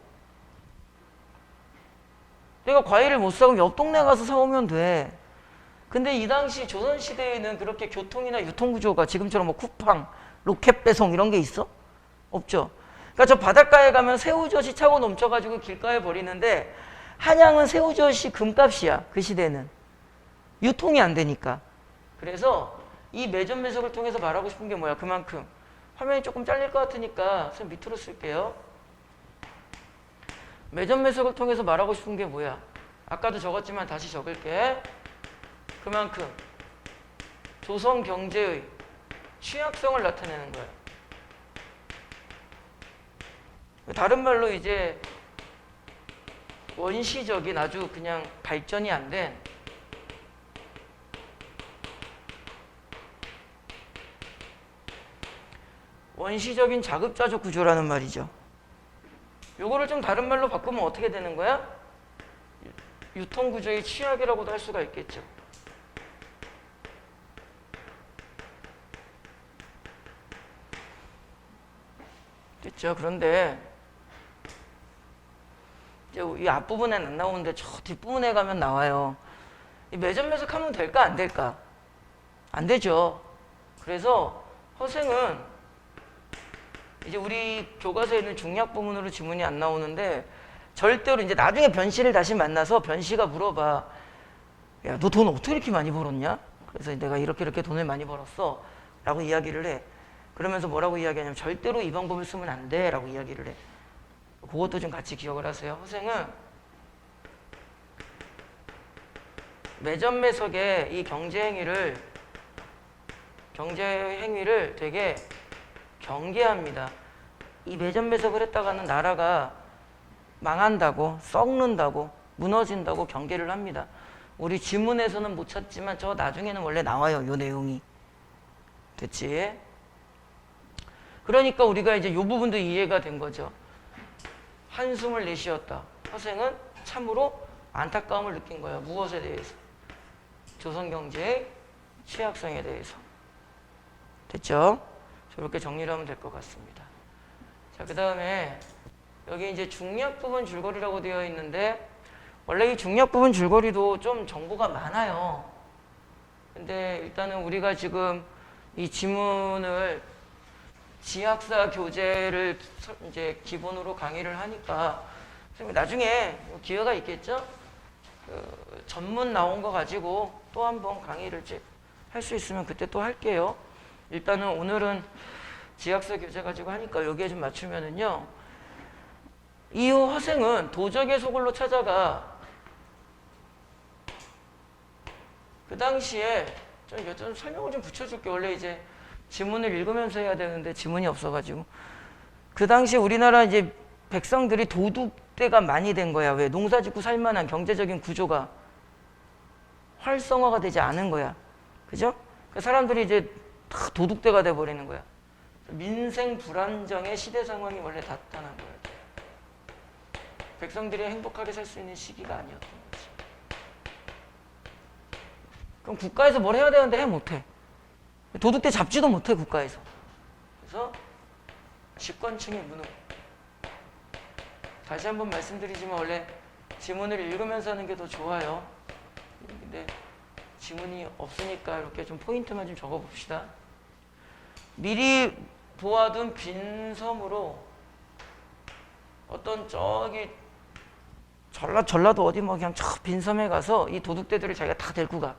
내가 과일을 못 사면 옆 동네 가서 사오면 돼. 근데 이 당시 조선시대에는 그렇게 교통이나 유통구조가 지금처럼 뭐 쿠팡, 로켓 배송 이런 게 있어? 없죠. 그러니까 저 바닷가에 가면 새우젓이 차고 넘쳐가지고 길가에 버리는데 한양은 새우젓이 금값이야. 그 시대는. 유통이 안 되니까. 그래서 이 매점 매석을 통해서 말하고 싶은 게 뭐야? 그만큼. 화면이 조금 잘릴 것 같으니까 선생님 밑으로 쓸게요. 매점 매석을 통해서 말하고 싶은 게 뭐야? 아까도 적었지만 다시 적을게. 그만큼 조선 경제의 취약성을 나타내는 거야. 다른 말로 이제 원시적인 아주 그냥 발전이 안 된 원시적인 자급자족 구조라는 말이죠. 요거를 좀 다른 말로 바꾸면 어떻게 되는 거야? 유통구조의 취약이라고도 할 수가 있겠죠. 됐죠? 그런데 이제 이 앞부분에는 안 나오는데 저 뒷부분에 가면 나와요. 이 매점매석하면 될까 안 될까? 안 되죠. 그래서 허생은 이제 우리 교과서에 있는 중략 부분으로 지문이 안 나오는데 절대로 이제 나중에 변씨를 다시 만나서 변씨가 물어봐. 야, 너 돈 어떻게 이렇게 많이 벌었냐? 그래서 내가 이렇게 돈을 많이 벌었어 라고 이야기를 해. 그러면서 뭐라고 이야기하냐면 절대로 이 방법을 쓰면 안 돼 라고 이야기를 해. 그것도 좀 같이 기억을 하세요. 허생은 매점매석의 이 경제행위를 되게 경계합니다. 이 매점매석을 했다가는 나라가 망한다고, 썩는다고, 무너진다고 경계를 합니다. 우리 지문에서는 못 찾지만 저 나중에는 원래 나와요. 요 내용이. 됐지? 그러니까 우리가 이제 요 부분도 이해가 된 거죠. 한숨을 내쉬었다. 허생은 참으로 안타까움을 느낀 거예요. 무엇에 대해서? 조선경제의 취약성에 대해서. 됐죠? 저렇게 정리를 하면 될 것 같습니다. 자, 그 다음에 여기 이제 중략 부분 줄거리라고 되어 있는데 원래 이 중략 부분 줄거리도 좀 정보가 많아요. 근데 일단은 우리가 지금 이 지문을 지학사 교재를 이제 기본으로 강의를 하니까 나중에 기회가 있겠죠? 그 전문 나온 거 가지고 또 한번 강의를 할 수 있으면 그때 또 할게요. 일단은 오늘은 지학사 교재 가지고 하니까 여기에 좀 맞추면은요. 이후 허생은 도적의 소굴로 찾아가 그 당시에 좀 설명을 좀 붙여줄게. 원래 이제 지문을 읽으면서 해야 되는데 지문이 없어가지고 그 당시에 우리나라 이제 백성들이 도둑대가 많이 된 거야. 왜? 농사짓고 살만한 경제적인 구조가 활성화가 되지 않은 거야. 그죠? 그 사람들이 이제 다 도둑대가 돼버리는 거야. 민생 불안정의 시대 상황이 원래 나타난 거야. 백성들이 행복하게 살 수 있는 시기가 아니었던 거지. 그럼 국가에서 뭘 해야 되는데 못해. 도둑대 잡지도 못해 국가에서. 그래서 집권층의 무능. 다시 한번 말씀드리지만 원래 지문을 읽으면서 하는 게 더 좋아요. 근데 지문이 없으니까 이렇게 좀 포인트만 좀 적어봅시다. 미리 보아둔 빈섬으로 어떤 저기 전라도 어디 뭐 그냥 저 빈섬에 가서 이 도둑대들을 자기가 다 데리고 가.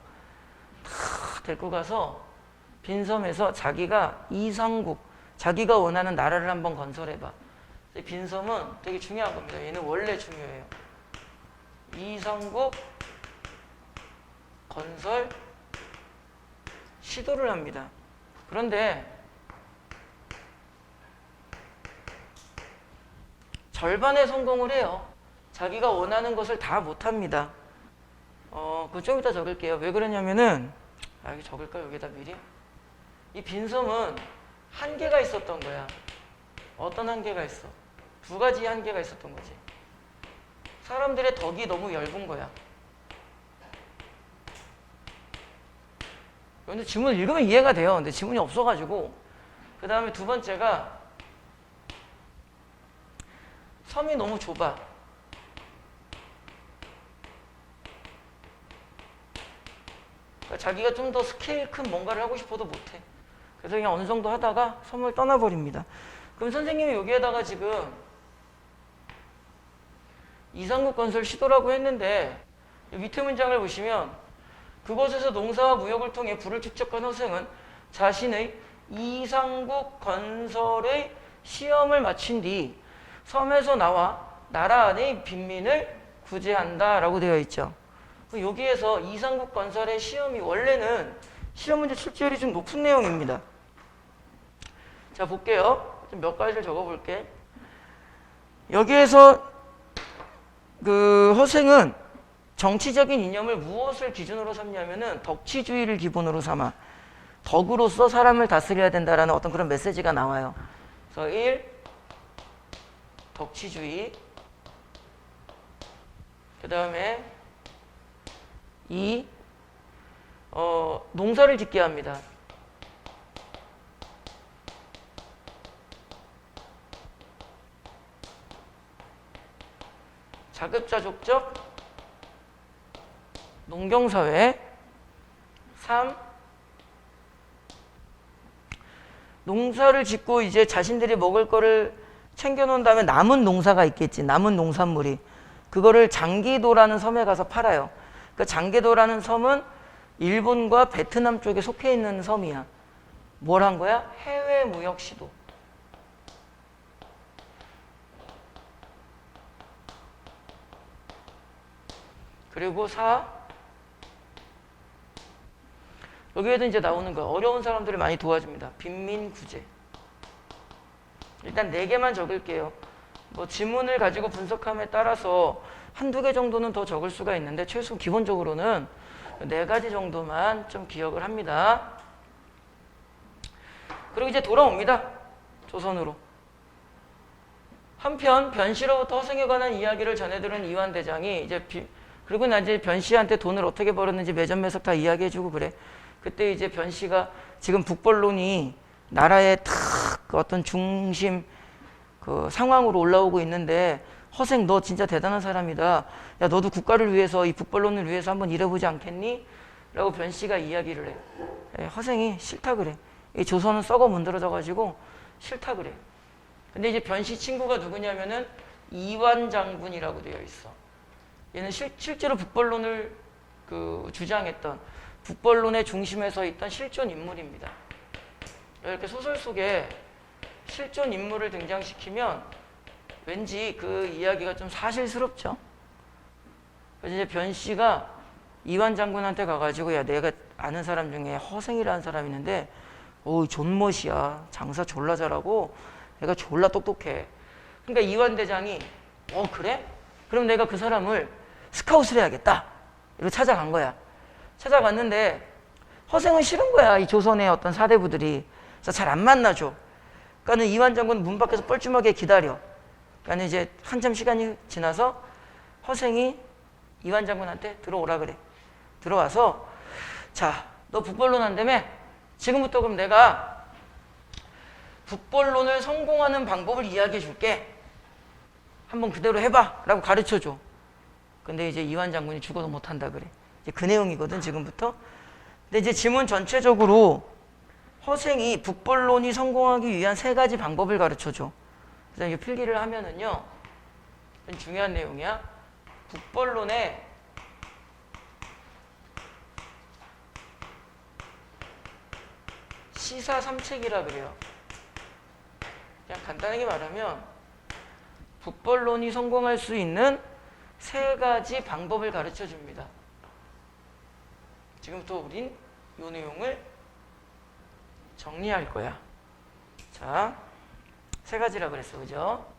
다 데리고 가서 빈섬에서 자기가 이상국, 자기가 원하는 나라를 한번 건설해봐. 빈섬은 되게 중요한 겁니다. 얘는 원래 중요해요. 이상국 건설 시도를 합니다. 그런데 절반의 성공을 해요. 자기가 원하는 것을 다 못합니다. 그건 좀 이따 적을게요. 왜 그러냐면은 여기 적을까? 여기다 미리? 이 빈섬은 한계가 있었던 거야. 어떤 한계가 있어? 두 가지 한계가 있었던 거지. 사람들의 덕이 너무 얇은 거야. 근데 지문을 읽으면 이해가 돼요. 근데 지문이 없어가지고. 그 다음에 두 번째가 섬이 너무 좁아. 그러니까 자기가 좀 더 스케일 큰 뭔가를 하고 싶어도 못해. 그래서 그냥 어느 정도 하다가 섬을 떠나버립니다. 그럼 선생님이 여기에다가 지금 이상국 건설 시도라고 했는데 밑에 문장을 보시면 그곳에서 농사와 무역을 통해 부를 축적한 허생은 자신의 이상국 건설의 시험을 마친 뒤 섬에서 나와 나라 안의 빈민을 구제한다라고 되어 있죠. 여기에서 이상국 건설의 시험이 원래는 시험 문제 출제율이 좀 높은 내용입니다. 자, 볼게요. 좀 몇 가지를 적어볼게. 여기에서 그 허생은 정치적인 이념을 무엇을 기준으로 삼냐면은 덕치주의를 기본으로 삼아 덕으로서 사람을 다스려야 된다라는 어떤 그런 메시지가 나와요. 그래서 1. 덕치주의. 그 다음에 2. 농사를 짓게 합니다. 자급자족적 농경사회. 3. 농사를 짓고 이제 자신들이 먹을 거를 챙겨놓은 다음에 남은 농사가 있겠지. 남은 농산물이. 그거를 장기도라는 섬에 가서 팔아요. 그 장기도라는 섬은 일본과 베트남 쪽에 속해 있는 섬이야. 뭘 한 거야? 해외 무역 시도. 그리고 4. 여기에도 이제 나오는 거. 어려운 사람들을 많이 도와줍니다. 빈민구제. 일단 4개만 적을게요. 뭐 지문을 가지고 분석함에 따라서 한두 개 정도는 더 적을 수가 있는데 최소 기본적으로는 4가지 정도만 좀 기억을 합니다. 그리고 이제 돌아옵니다. 조선으로. 한편 변씨로부터 허생에 관한 이야기를 전해들은 이완대장이 그리고 나 이제 변씨한테 돈을 어떻게 벌었는지 매점매석 다 이야기해주고 그래. 그때 이제 변씨가 지금 북벌론이 나라의 그 어떤 중심 그 상황으로 올라오고 있는데 허생 너 진짜 대단한 사람이다. 야 너도 국가를 위해서 이 북벌론을 위해서 한번 일해보지 않겠니? 라고 변씨가 이야기를 해. 허생이 싫다 그래. 이 조선은 썩어 문드러져가지고 싫다 그래. 근데 이제 변씨 친구가 누구냐면은 이완 장군이라고 되어 있어. 얘는 실제로 북벌론을 주장했던 북벌론의 중심에 서 있던 실존 인물입니다. 이렇게 소설 속에 실존 인물을 등장시키면 왠지 그 이야기가 좀 사실스럽죠. 그래서 이제 변씨가 이완 장군한테 가가지고 야 내가 아는 사람 중에 허생이라는 사람이 있는데 존멋이야. 장사 졸라 잘하고 내가 졸라 똑똑해. 그러니까 이완 대장이 그래? 그럼 내가 그 사람을 스카웃을 해야겠다. 이러고 찾아간 거야. 찾아갔는데 허생은 싫은 거야. 이 조선의 어떤 사대부들이. 그래서 잘 안 만나줘. 그러니까 이완 장군은 문 밖에서 뻘쭘하게 기다려. 그러니까 이제 한참 시간이 지나서 허생이 이완 장군한테 들어오라 그래. 들어와서 자, 너 북벌론 한다며? 지금부터 그럼 내가 북벌론을 성공하는 방법을 이야기해 줄게. 한번 그대로 해봐. 라고 가르쳐 줘. 근데 이제 이완 장군이 죽어도 못한다 그래. 이제 그 내용이거든, 지금부터. 근데 이제 지문 전체적으로 허생이 북벌론이 성공하기 위한 3가지 방법을 가르쳐 줘. 그래서 이게 필기를 하면은요, 중요한 내용이야. 북벌론의 시사 3책이라 그래요. 그냥 간단하게 말하면 북벌론이 성공할 수 있는 3가지 방법을 가르쳐 줍니다. 지금부터 우린 이 내용을 정리할 거야. 자, 3가지라 그랬어, 그죠?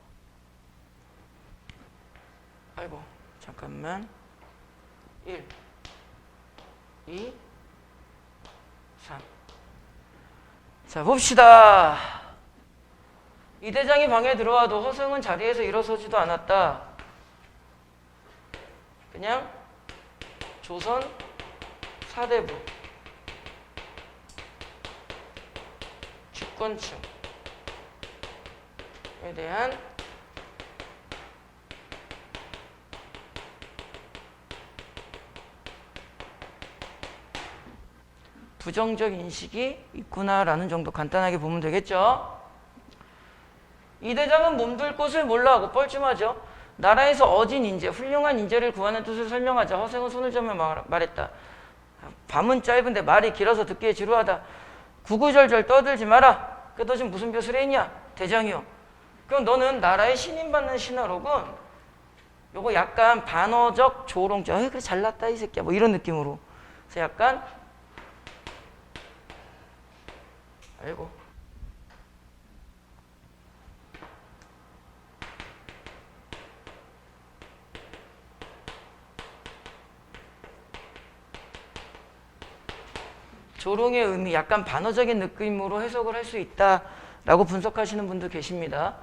아이고, 잠깐만. 1, 2, 3. 자, 봅시다. 이 대장이 방에 들어와도 허생은 자리에서 일어서지도 않았다. 그냥 조선 사대부 주권층에 대한 부정적 인식이 있구나라는 정도 간단하게 보면 되겠죠. 이 대장은 몸둘 곳을 몰라 하고 뻘쭘하죠. 나라에서 어진 인재, 훌륭한 인재를 구하는 뜻을 설명하자 허생은 손을 저며 말했다. 밤은 짧은데 말이 길어서 듣기에 지루하다. 구구절절 떠들지 마라. 그 너 지금 무슨 벼슬에 있냐? 대장이요. 그럼 너는 나라에 신임받는 신하로군. 요거 약간 반어적 조롱적. 그래 잘났다 이 새끼야. 뭐 이런 느낌으로. 그래서 약간 아이고. 조롱의 의미, 약간 반어적인 느낌으로 해석을 할 수 있다라고 분석하시는 분도 계십니다.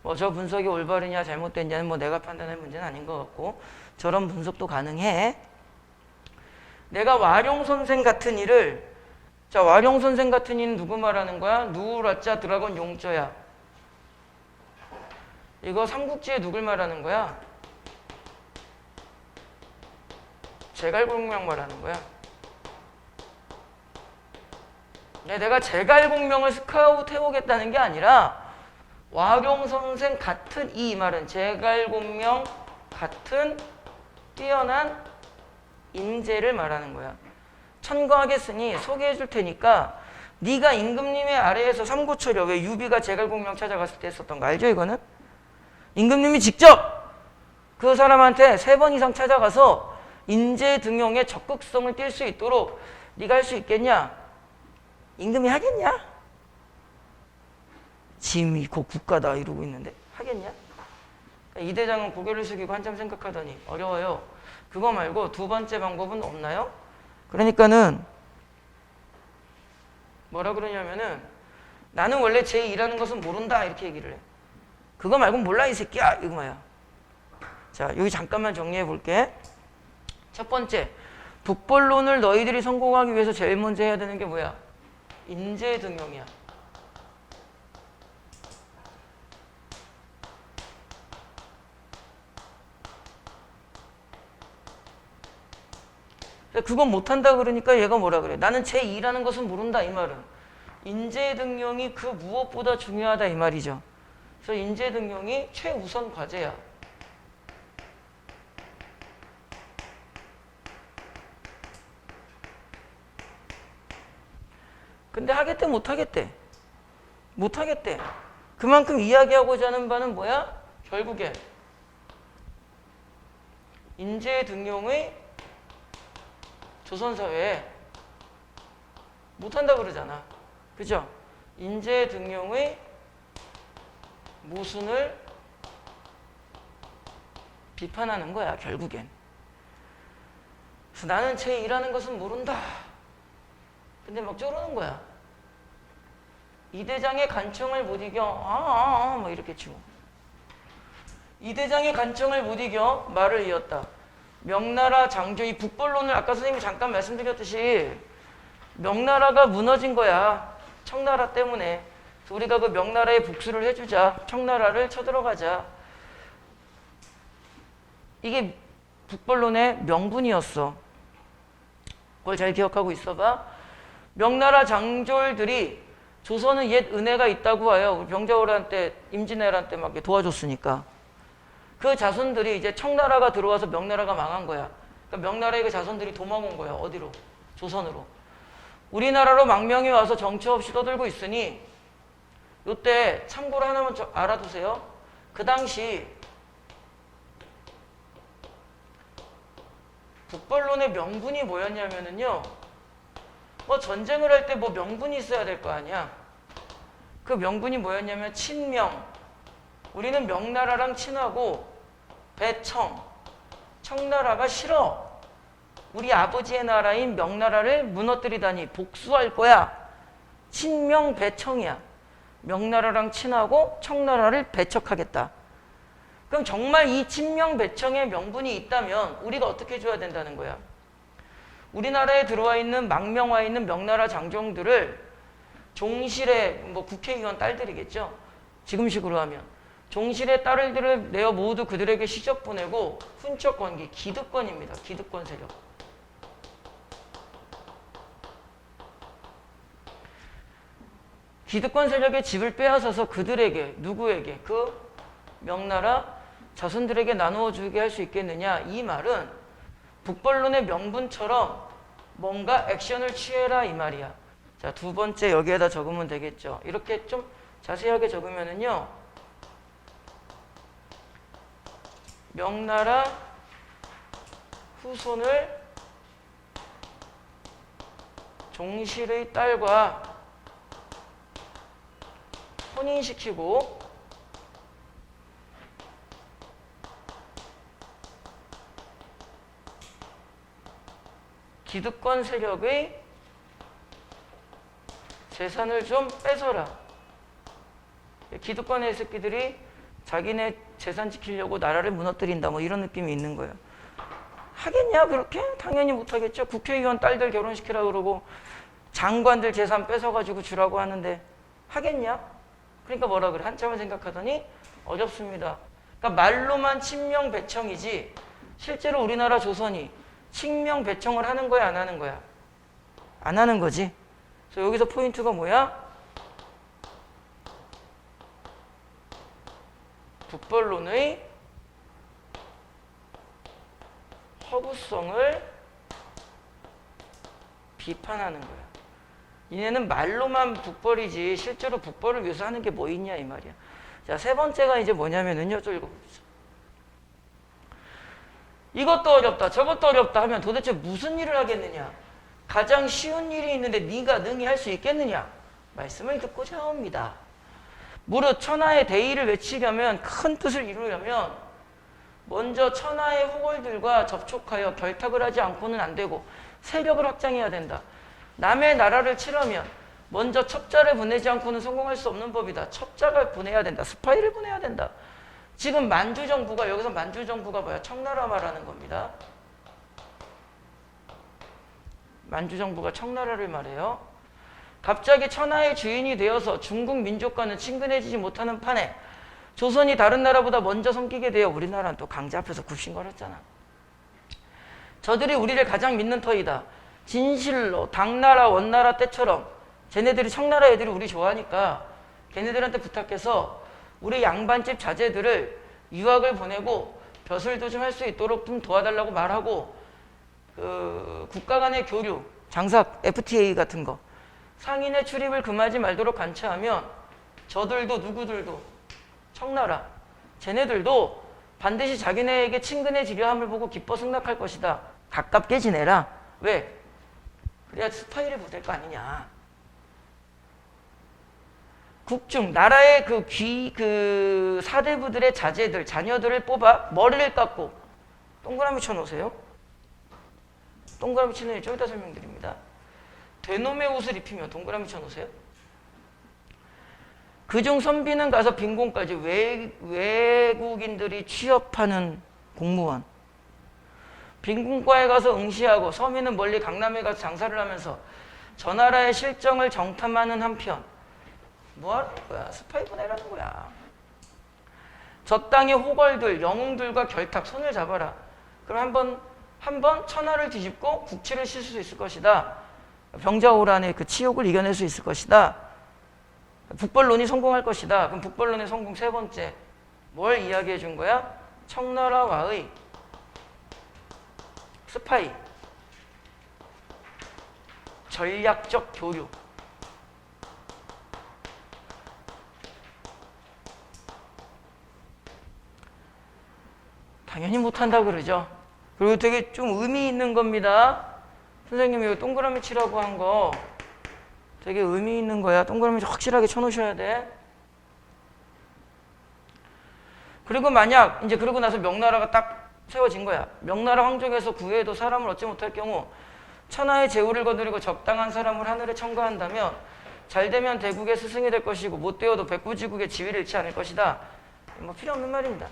뭐 저 분석이 올바르냐 잘못됐냐는 뭐 내가 판단할 문제는 아닌 것 같고 저런 분석도 가능해. 내가 와룡 선생 같은 이를 자 와룡 선생 같은 이는 누구 말하는 거야? 누라자 드라곤 용자야. 이거 삼국지에 누굴 말하는 거야? 제갈공명 말하는 거야. 내가 제갈공명을 스카우트 해오겠다는 게 아니라 와룡 선생 같은 이 말은 제갈공명 같은 뛰어난 인재를 말하는 거야. 천거하겠으니 소개해 줄 테니까 네가 임금님의 아래에서 삼고초려 왜 유비가 제갈공명 찾아갔을 때 했었던 거 알죠 이거는? 임금님이 직접 그 사람한테 3번 이상 찾아가서 인재 등용의 적극성을 띌 수 있도록 네가 할 수 있겠냐? 임금이 하겠냐? 지금이 곧 국가다 이러고 있는데 하겠냐? 이 대장은 고개를 숙이고 한참 생각하더니 어려워요. 그거 말고 두 번째 방법은 없나요? 그러니까는 뭐라 그러냐면은 나는 원래 제 일하는 것은 모른다 이렇게 얘기를 해. 그거 말고는 몰라 이 새끼야 이거야. 자 여기 잠깐만 정리해 볼게. 첫 번째 북벌론을 너희들이 성공하기 위해서 제일 먼저 해야 되는 게 뭐야? 인재 등용이야. 그건 못한다 그러니까 얘가 뭐라 그래? 나는 제 일하는 것은 모른다 이 말은 인재 등용이 그 무엇보다 중요하다 이 말이죠. 그래서 인재 등용이 최우선 과제야. 근데 하겠대 못하겠대? 못하겠대. 그만큼 이야기하고자 하는 바는 뭐야? 결국에 인재 등용의 조선사회에 못한다 그러잖아. 그죠? 인재 등용의 모순을 비판하는 거야 결국엔. 그래서 나는 제 일하는 것은 모른다. 근데 막 쪼르는 거야. 이 대장의 간청을 못 이겨. 뭐 이렇게 치고. 이 대장의 간청을 못 이겨 말을 이었다. 명나라 장조, 이 북벌론을 아까 선생님이 잠깐 말씀드렸듯이 명나라가 무너진 거야. 청나라 때문에. 그래서 우리가 그 명나라에 복수를 해주자. 청나라를 쳐들어가자. 이게 북벌론의 명분이었어. 그걸 잘 기억하고 있어봐. 명나라 장졸들이 조선은 옛 은혜가 있다고 해요. 병자호란때, 임진왜란때 막 도와줬으니까. 그 자손들이 이제 청나라가 들어와서 명나라가 망한 거야. 그러니까 명나라의 그 자손들이 도망온 거야. 어디로? 조선으로. 우리나라로 망명이 와서 정처 없이 떠들고 있으니 이때 참고로 하나만 알아두세요. 그 당시 북벌론의 명분이 뭐였냐면은요. 뭐 전쟁을 할 때 뭐 명분이 있어야 될 거 아니야. 그 명분이 뭐였냐면 친명. 우리는 명나라랑 친하고 배청, 청나라가 싫어. 우리 아버지의 나라인 명나라를 무너뜨리다니 복수할 거야. 친명 배청이야. 명나라랑 친하고 청나라를 배척하겠다. 그럼 정말 이 친명 배청의 명분이 있다면 우리가 어떻게 해줘야 된다는 거야? 우리나라에 들어와 있는 망명와 있는 명나라 장정들을 종실의 뭐 국회의원 딸들이겠죠. 지금식으로 하면 종실의 딸들을 내어 모두 그들에게 시접 보내고 훈적 관계, 기득권입니다. 기득권 세력. 기득권 세력의 집을 빼앗아서 그들에게, 누구에게? 그 명나라 자손들에게 나누어 주게 할 수 있겠느냐? 이 말은 북벌론의 명분처럼 뭔가 액션을 취해라 이 말이야. 자, 두 번째 여기에다 적으면 되겠죠. 이렇게 좀 자세하게 적으면은요. 명나라 후손을 종실의 딸과 혼인시키고 기득권 세력의 재산을 좀 뺏어라. 기득권의 새끼들이 자기네 재산 지키려고 나라를 무너뜨린다 뭐 이런 느낌이 있는 거예요. 하겠냐 그렇게? 당연히 못하겠죠. 국회의원 딸들 결혼시키라 그러고 장관들 재산 뺏어가지고 주라고 하는데 하겠냐? 그러니까 뭐라 그래? 한참을 생각하더니 어렵습니다. 그러니까 말로만 친명 배청이지 실제로 우리나라 조선이 칙명 배청을 하는 거야, 안 하는 거야? 안 하는 거지. 그래서 여기서 포인트가 뭐야? 북벌론의 허구성을 비판하는 거야. 얘네는 말로만 북벌이지 실제로 북벌을 위해서 하는 게 뭐 있냐 이 말이야. 자, 세 번째가 이제 뭐냐면은요. 좀 읽어봅시다. 이것도 어렵다 저것도 어렵다 하면 도대체 무슨 일을 하겠느냐. 가장 쉬운 일이 있는데 네가 능히 할 수 있겠느냐. 말씀을 듣고자 합니다. 무릇 천하의 대의를 외치려면 큰 뜻을 이루려면 먼저 천하의 호걸들과 접촉하여 결탁을 하지 않고는 안 되고 세력을 확장해야 된다. 남의 나라를 치려면 먼저 첩자를 보내지 않고는 성공할 수 없는 법이다. 첩자가 보내야 된다. 스파이를 보내야 된다. 지금 만주정부가 여기서 만주정부가 뭐야? 청나라 말하는 겁니다. 만주정부가 청나라를 말해요. 갑자기 천하의 주인이 되어서 중국 민족과는 친근해지지 못하는 판에 조선이 다른 나라보다 먼저 섬기게 되어 우리나라는 또 강제 앞에서 굽신거렸잖아. 저들이 우리를 가장 믿는 터이다. 진실로 당나라 원나라 때처럼 쟤네들이 청나라 애들이 우리 좋아하니까 걔네들한테 부탁해서 우리 양반집 자제들을 유학을 보내고 벼슬도 좀 할 수 있도록 좀 도와달라고 말하고 그 국가 간의 교류, 장삭, FTA 같은 거 상인의 출입을 금하지 말도록 관찰하면 저들도 누구들도 청나라 쟤네들도 반드시 자기네에게 친근해지려 함을 보고 기뻐 승낙할 것이다. 가깝게 지내라. 왜? 그래야 스파이를 보낼 거 아니냐. 국중 나라의 그 사대부들의 자제들 자녀들을 뽑아 머리를 깎고 동그라미 쳐놓으세요. 동그라미 치는 일 좀 이따 설명드립니다. 되놈의 옷을 입히며 동그라미 쳐놓으세요. 그중 선비는 가서 빈곤까지 외국인들이 취업하는 공무원 빈군과에 가서 응시하고 서민은 멀리 강남에 가서 장사를 하면서 저 나라의 실정을 정탐하는 한편 뭐 하는 거야? 스파이 보내라는 거야. 저 땅의 호걸들, 영웅들과 결탁, 손을 잡아라. 그럼 한번 천하를 뒤집고 국치를 실 수 있을 것이다. 병자호란의 그 치욕을 이겨낼 수 있을 것이다. 북벌론이 성공할 것이다. 그럼 북벌론의 성공 세 번째 뭘 이야기해 준 거야? 청나라와의 스파이, 전략적 교류. 당연히 못한다 그러죠. 그리고 되게 좀 의미 있는 겁니다. 선생님이 이거 동그라미 치라고 한 거 되게 의미 있는 거야. 동그라미 확실하게 쳐놓으셔야 돼. 그리고 만약 이제 그러고 나서 명나라가 딱 세워진 거야. 명나라 황족에서 구해도 사람을 얻지 못할 경우 천하의 제후를 거두리고 적당한 사람을 하늘에 청구한다면 잘되면 대국의 스승이 될 것이고 못되어도 백구지국의 지위를 잃지 않을 것이다. 뭐 필요 없는 말입니다.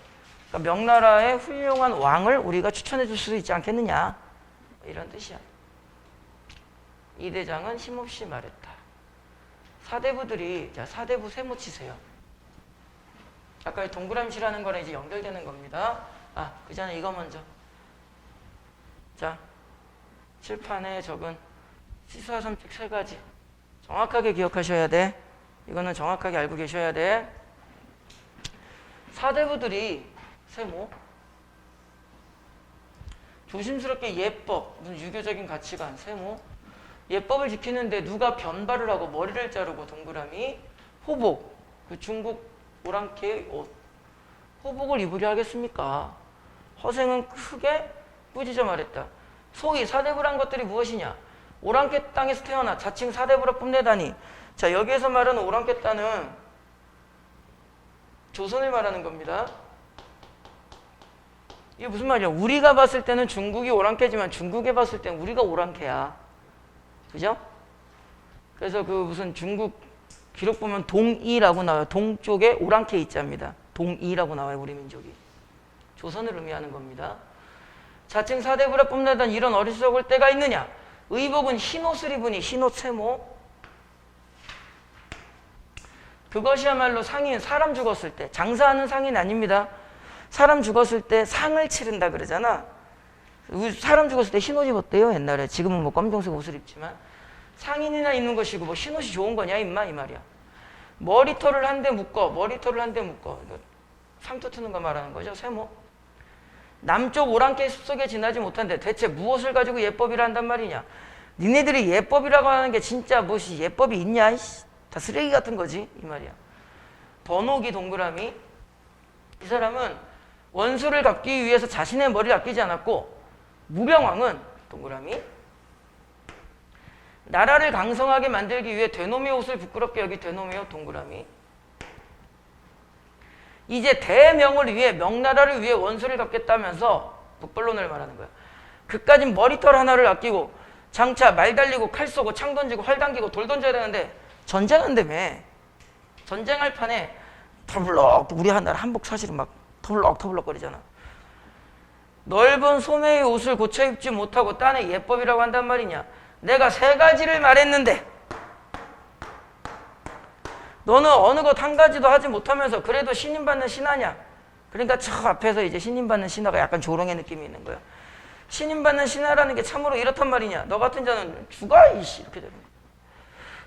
그러니까 명나라의 훌륭한 왕을 우리가 추천해 줄 수 있지 않겠느냐 이런 뜻이야. 이 대장은 힘없이 말했다. 사대부들이 자 사대부 세모 치세요. 아까 동그라미 치라는 거랑 이제 연결되는 겁니다. 아, 그 전에 이거 먼저. 자, 칠판에 적은 시사삼칙 세 가지 정확하게 기억하셔야 돼. 이거는 정확하게 알고 계셔야 돼. 사대부들이 세모 조심스럽게 예법, 무슨 유교적인 가치관, 세모 예법을 지키는데 누가 변발을 하고 머리를 자르고 동그라미 호복, 그 중국 오랑캐의 옷 호복을 입으려 하겠습니까? 허생은 크게 꾸짖어 말했다. 소위 사대부란 것들이 무엇이냐? 오랑캐 땅에서 태어나 자칭 사대부라 뽐내다니. 자, 여기에서 말하는 오랑캐 땅은 조선을 말하는 겁니다. 이게 무슨 말이야? 우리가 봤을 때는 중국이 오랑캐지만 중국에 봤을 때는 우리가 오랑캐야. 그죠? 그래서 그 무슨 중국 기록 보면 동이라고 나와요. 동쪽에 오랑캐 있자입니다. 동이라고 나와요. 우리 민족이. 조선을 의미하는 겁니다. 자칭 사대부라 뽐내던 이런 어리석을 때가 있느냐? 의복은 흰옷을 입으니 흰옷 세모. 그것이야말로 상인, 사람 죽었을 때 장사하는 상인 아닙니다. 사람 죽었을 때 상을 치른다 그러잖아. 사람 죽었을 때 흰옷 입었대요 옛날에. 지금은 뭐 검정색 옷을 입지만 상인이나 입는 것이고 뭐 흰옷이 좋은 거냐 임마 이 말이야. 머리털을 한 대 묶어. 머리털을 한 대 묶어. 상투 트는 거 말하는 거죠. 세모. 남쪽 오랑캐 숲속에 지나지 못한데 대체 무엇을 가지고 예법이라 한단 말이냐. 니네들이 예법이라고 하는 게 진짜 무엇이 예법이 있냐. 다 쓰레기 같은 거지 이 말이야. 번호기 동그라미. 이 사람은 원수를 갚기 위해서 자신의 머리를 아끼지 않았고 무병왕은 동그라미 나라를 강성하게 만들기 위해 되놈의 옷을 부끄럽게 여기 되놈의 동그라미 이제 대명을 위해 명나라를 위해 원수를 갚겠다면서 북벌론을 말하는 거야. 그까진 머리털 하나를 아끼고 장차 말 달리고 칼 쏘고 창 던지고 활 당기고 돌 던져야 되는데 전쟁한다며. 전쟁할 판에 터블럭 우리 나라 한복 사실은 막 터블럭 거리잖아. 넓은 소매의 옷을 고쳐 입지 못하고 딴에 예법이라고 한단 말이냐. 내가 세 가지를 말했는데 너는 어느 것 한 가지도 하지 못하면서 그래도 신임받는 신하냐. 그러니까 저 앞에서 이제 신임받는 신하가 약간 조롱의 느낌이 있는 거야. 신임받는 신하라는 게 참으로 이렇단 말이냐. 너 같은 자는 죽어 이씨 이렇게 되는 거야.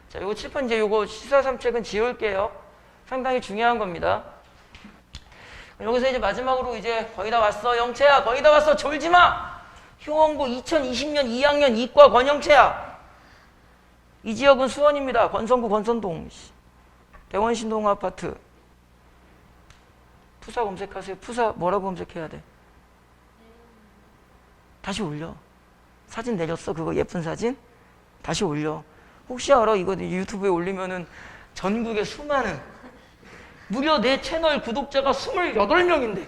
자, 요거 칠판 이제 요거 시사삼책은 지울게요. 상당히 중요한 겁니다. 여기서 이제 마지막으로 이제 거의 다 왔어. 영채야 거의 다 왔어. 졸지 마. 효원고 2020년 2학년 이과 권영채야. 이 지역은 수원입니다. 권선구 권선동. 대원신동 아파트. 푸사 검색하세요. 푸사 뭐라고 검색해야 돼? 다시 올려. 사진 내렸어? 그거 예쁜 사진? 다시 올려. 혹시 알아? 이거 유튜브에 올리면은 전국의 수많은 무려 내 채널 구독자가 28명인데.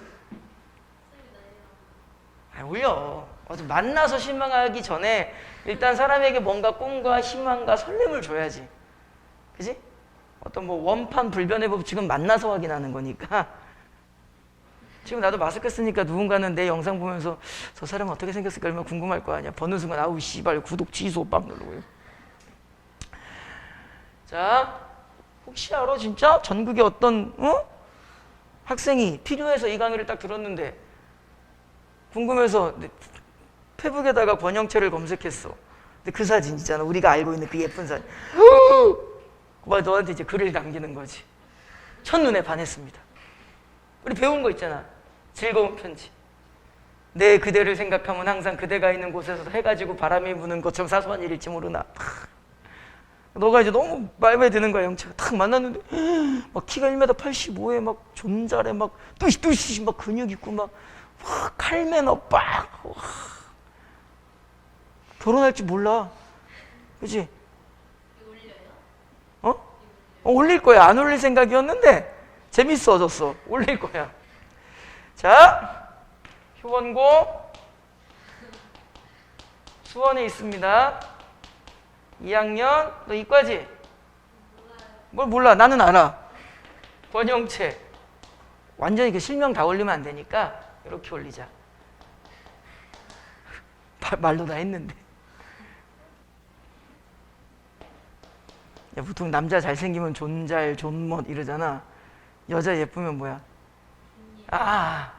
올려. 어제 만나서 실망하기 전에 일단 사람에게 뭔가 꿈과 희망과 설렘을 줘야지. 그지? 어떤 뭐 원판 불변의 법 지금 만나서 확인하는 거니까. 지금 나도 마스크 쓰니까 누군가는 내 영상 보면서 저 사람 어떻게 생겼을까 얼마나 궁금할 거 아니야. 보는 순간 아우 씨발 구독 취소 빡 누르고요. 자, 혹시 알아 진짜? 전국에 어떤 학생이 필요해서 이 강의를 딱 들었는데 궁금해서 페북에다가 권영채를 검색했어. 근데 그 사진 있잖아. 우리가 알고 있는 그 예쁜 사진. 그말 너한테 이제 글을 남기는 거지. 첫눈에 반했습니다. 우리 배운 거 있잖아. 즐거운 편지. 내 그대를 생각하면 항상 그대가 있는 곳에서 해가 지고 바람이 부는 것처럼 사소한 일일지 모르나. 너가 이제 너무 마음에 드는 거야. 영채가 딱 만났는데 막 키가 1m 85에 막 존잘해 막 뚜시뚜시 막 근육 있고 막 칼매너 빡 결혼할 줄 몰라. 그치? 올릴 거야. 안 올릴 생각이었는데 재밌어졌어. 올릴 거야. 자, 효원고 수원에 있습니다. 2학년. 너 이과지? 뭘 몰라. 나는 알아. 권영채. 완전히 그 실명 다 올리면 안 되니까 이렇게 올리자. 말로 다 했는데. 야, 보통 남자 잘생기면 존잘, 존멋 이러잖아. 여자 예쁘면 뭐야? 아.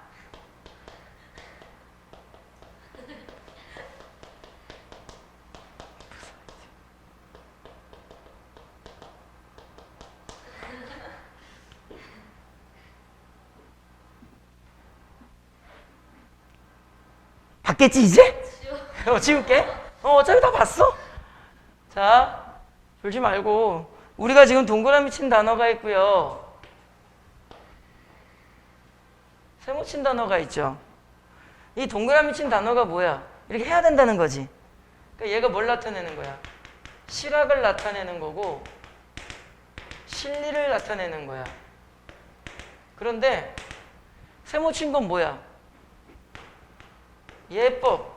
봤겠지 이제? 지울게. 어차피 다 봤어. 자. 졸지 말고 우리가 지금 동그라미 친 단어가 있고요. 세모 친 단어가 있죠. 이 동그라미 친 단어가 뭐야? 이렇게 해야 된다는 거지. 그러니까 얘가 뭘 나타내는 거야? 실학을 나타내는 거고 실리를 나타내는 거야. 그런데 세모 친 건 뭐야? 예법.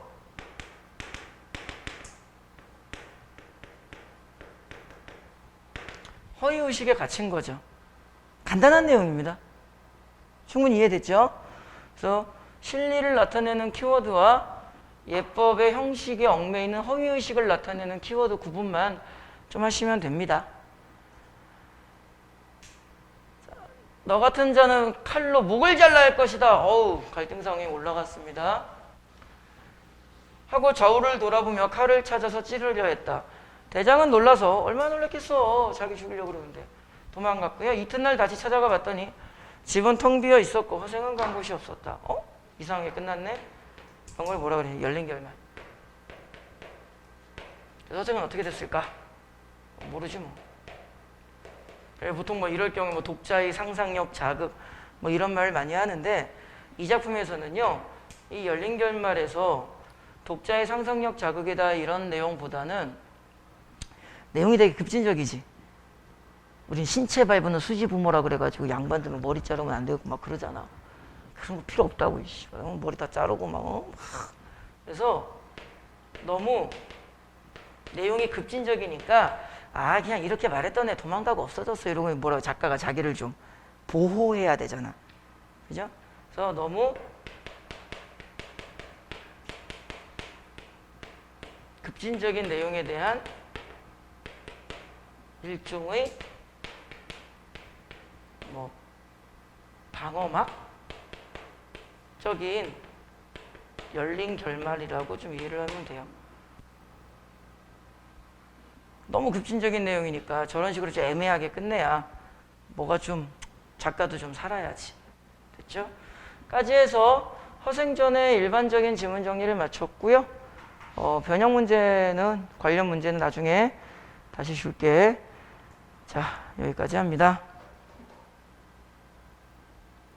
허위의식에 갇힌 거죠. 간단한 내용입니다. 충분히 이해됐죠? 그래서 실리를 나타내는 키워드와 예법의 형식에 얽매이는 허위의식을 나타내는 키워드 구분만 좀 하시면 됩니다. 너 같은 자는 칼로 목을 잘라야 할 것이다. 어우, 갈등 상황이 올라갔습니다. 하고 좌우를 돌아보며 칼을 찾아서 찌르려 했다. 대장은 놀라서 얼마나 놀랐겠어. 자기 죽이려고 그러는데. 도망갔고요. 이튿날 다시 찾아가 봤더니 집은 텅 비어 있었고 허생은 간 곳이 없었다. 이상하게 끝났네. 이런 걸 뭐라 그래? 열린 결말. 허생은 어떻게 됐을까? 모르지 뭐. 보통 뭐 이럴 경우 뭐 독자의 상상력 자극 뭐 이런 말을 많이 하는데 이 작품에서는요. 이 열린 결말에서 독자의 상상력 자극이다 이런 내용보다는 내용이 되게 급진적이지. 우린 신체 발부는 수지 부모라 그래가지고 양반들은 머리 자르면 안 되고 막 그러잖아. 그런 거 필요 없다고. 머리 다 자르고 막. 그래서 너무 내용이 급진적이니까 그냥 이렇게 말했던 애 도망가고 없어졌어 이러고 뭐라고 작가가 자기를 좀 보호해야 되잖아. 그죠? 그래서 너무 급진적인 내용에 대한 일종의 뭐 방어막적인 열린 결말이라고 좀 이해를 하면 돼요. 너무 급진적인 내용이니까 저런 식으로 좀 애매하게 끝내야 뭐가 좀 작가도 좀 살아야지. 됐죠? 까지 해서 허생전의 일반적인 지문 정리를 마쳤고요. 변형 문제는 관련 문제는 나중에 다시 줄게. 자, 여기까지 합니다.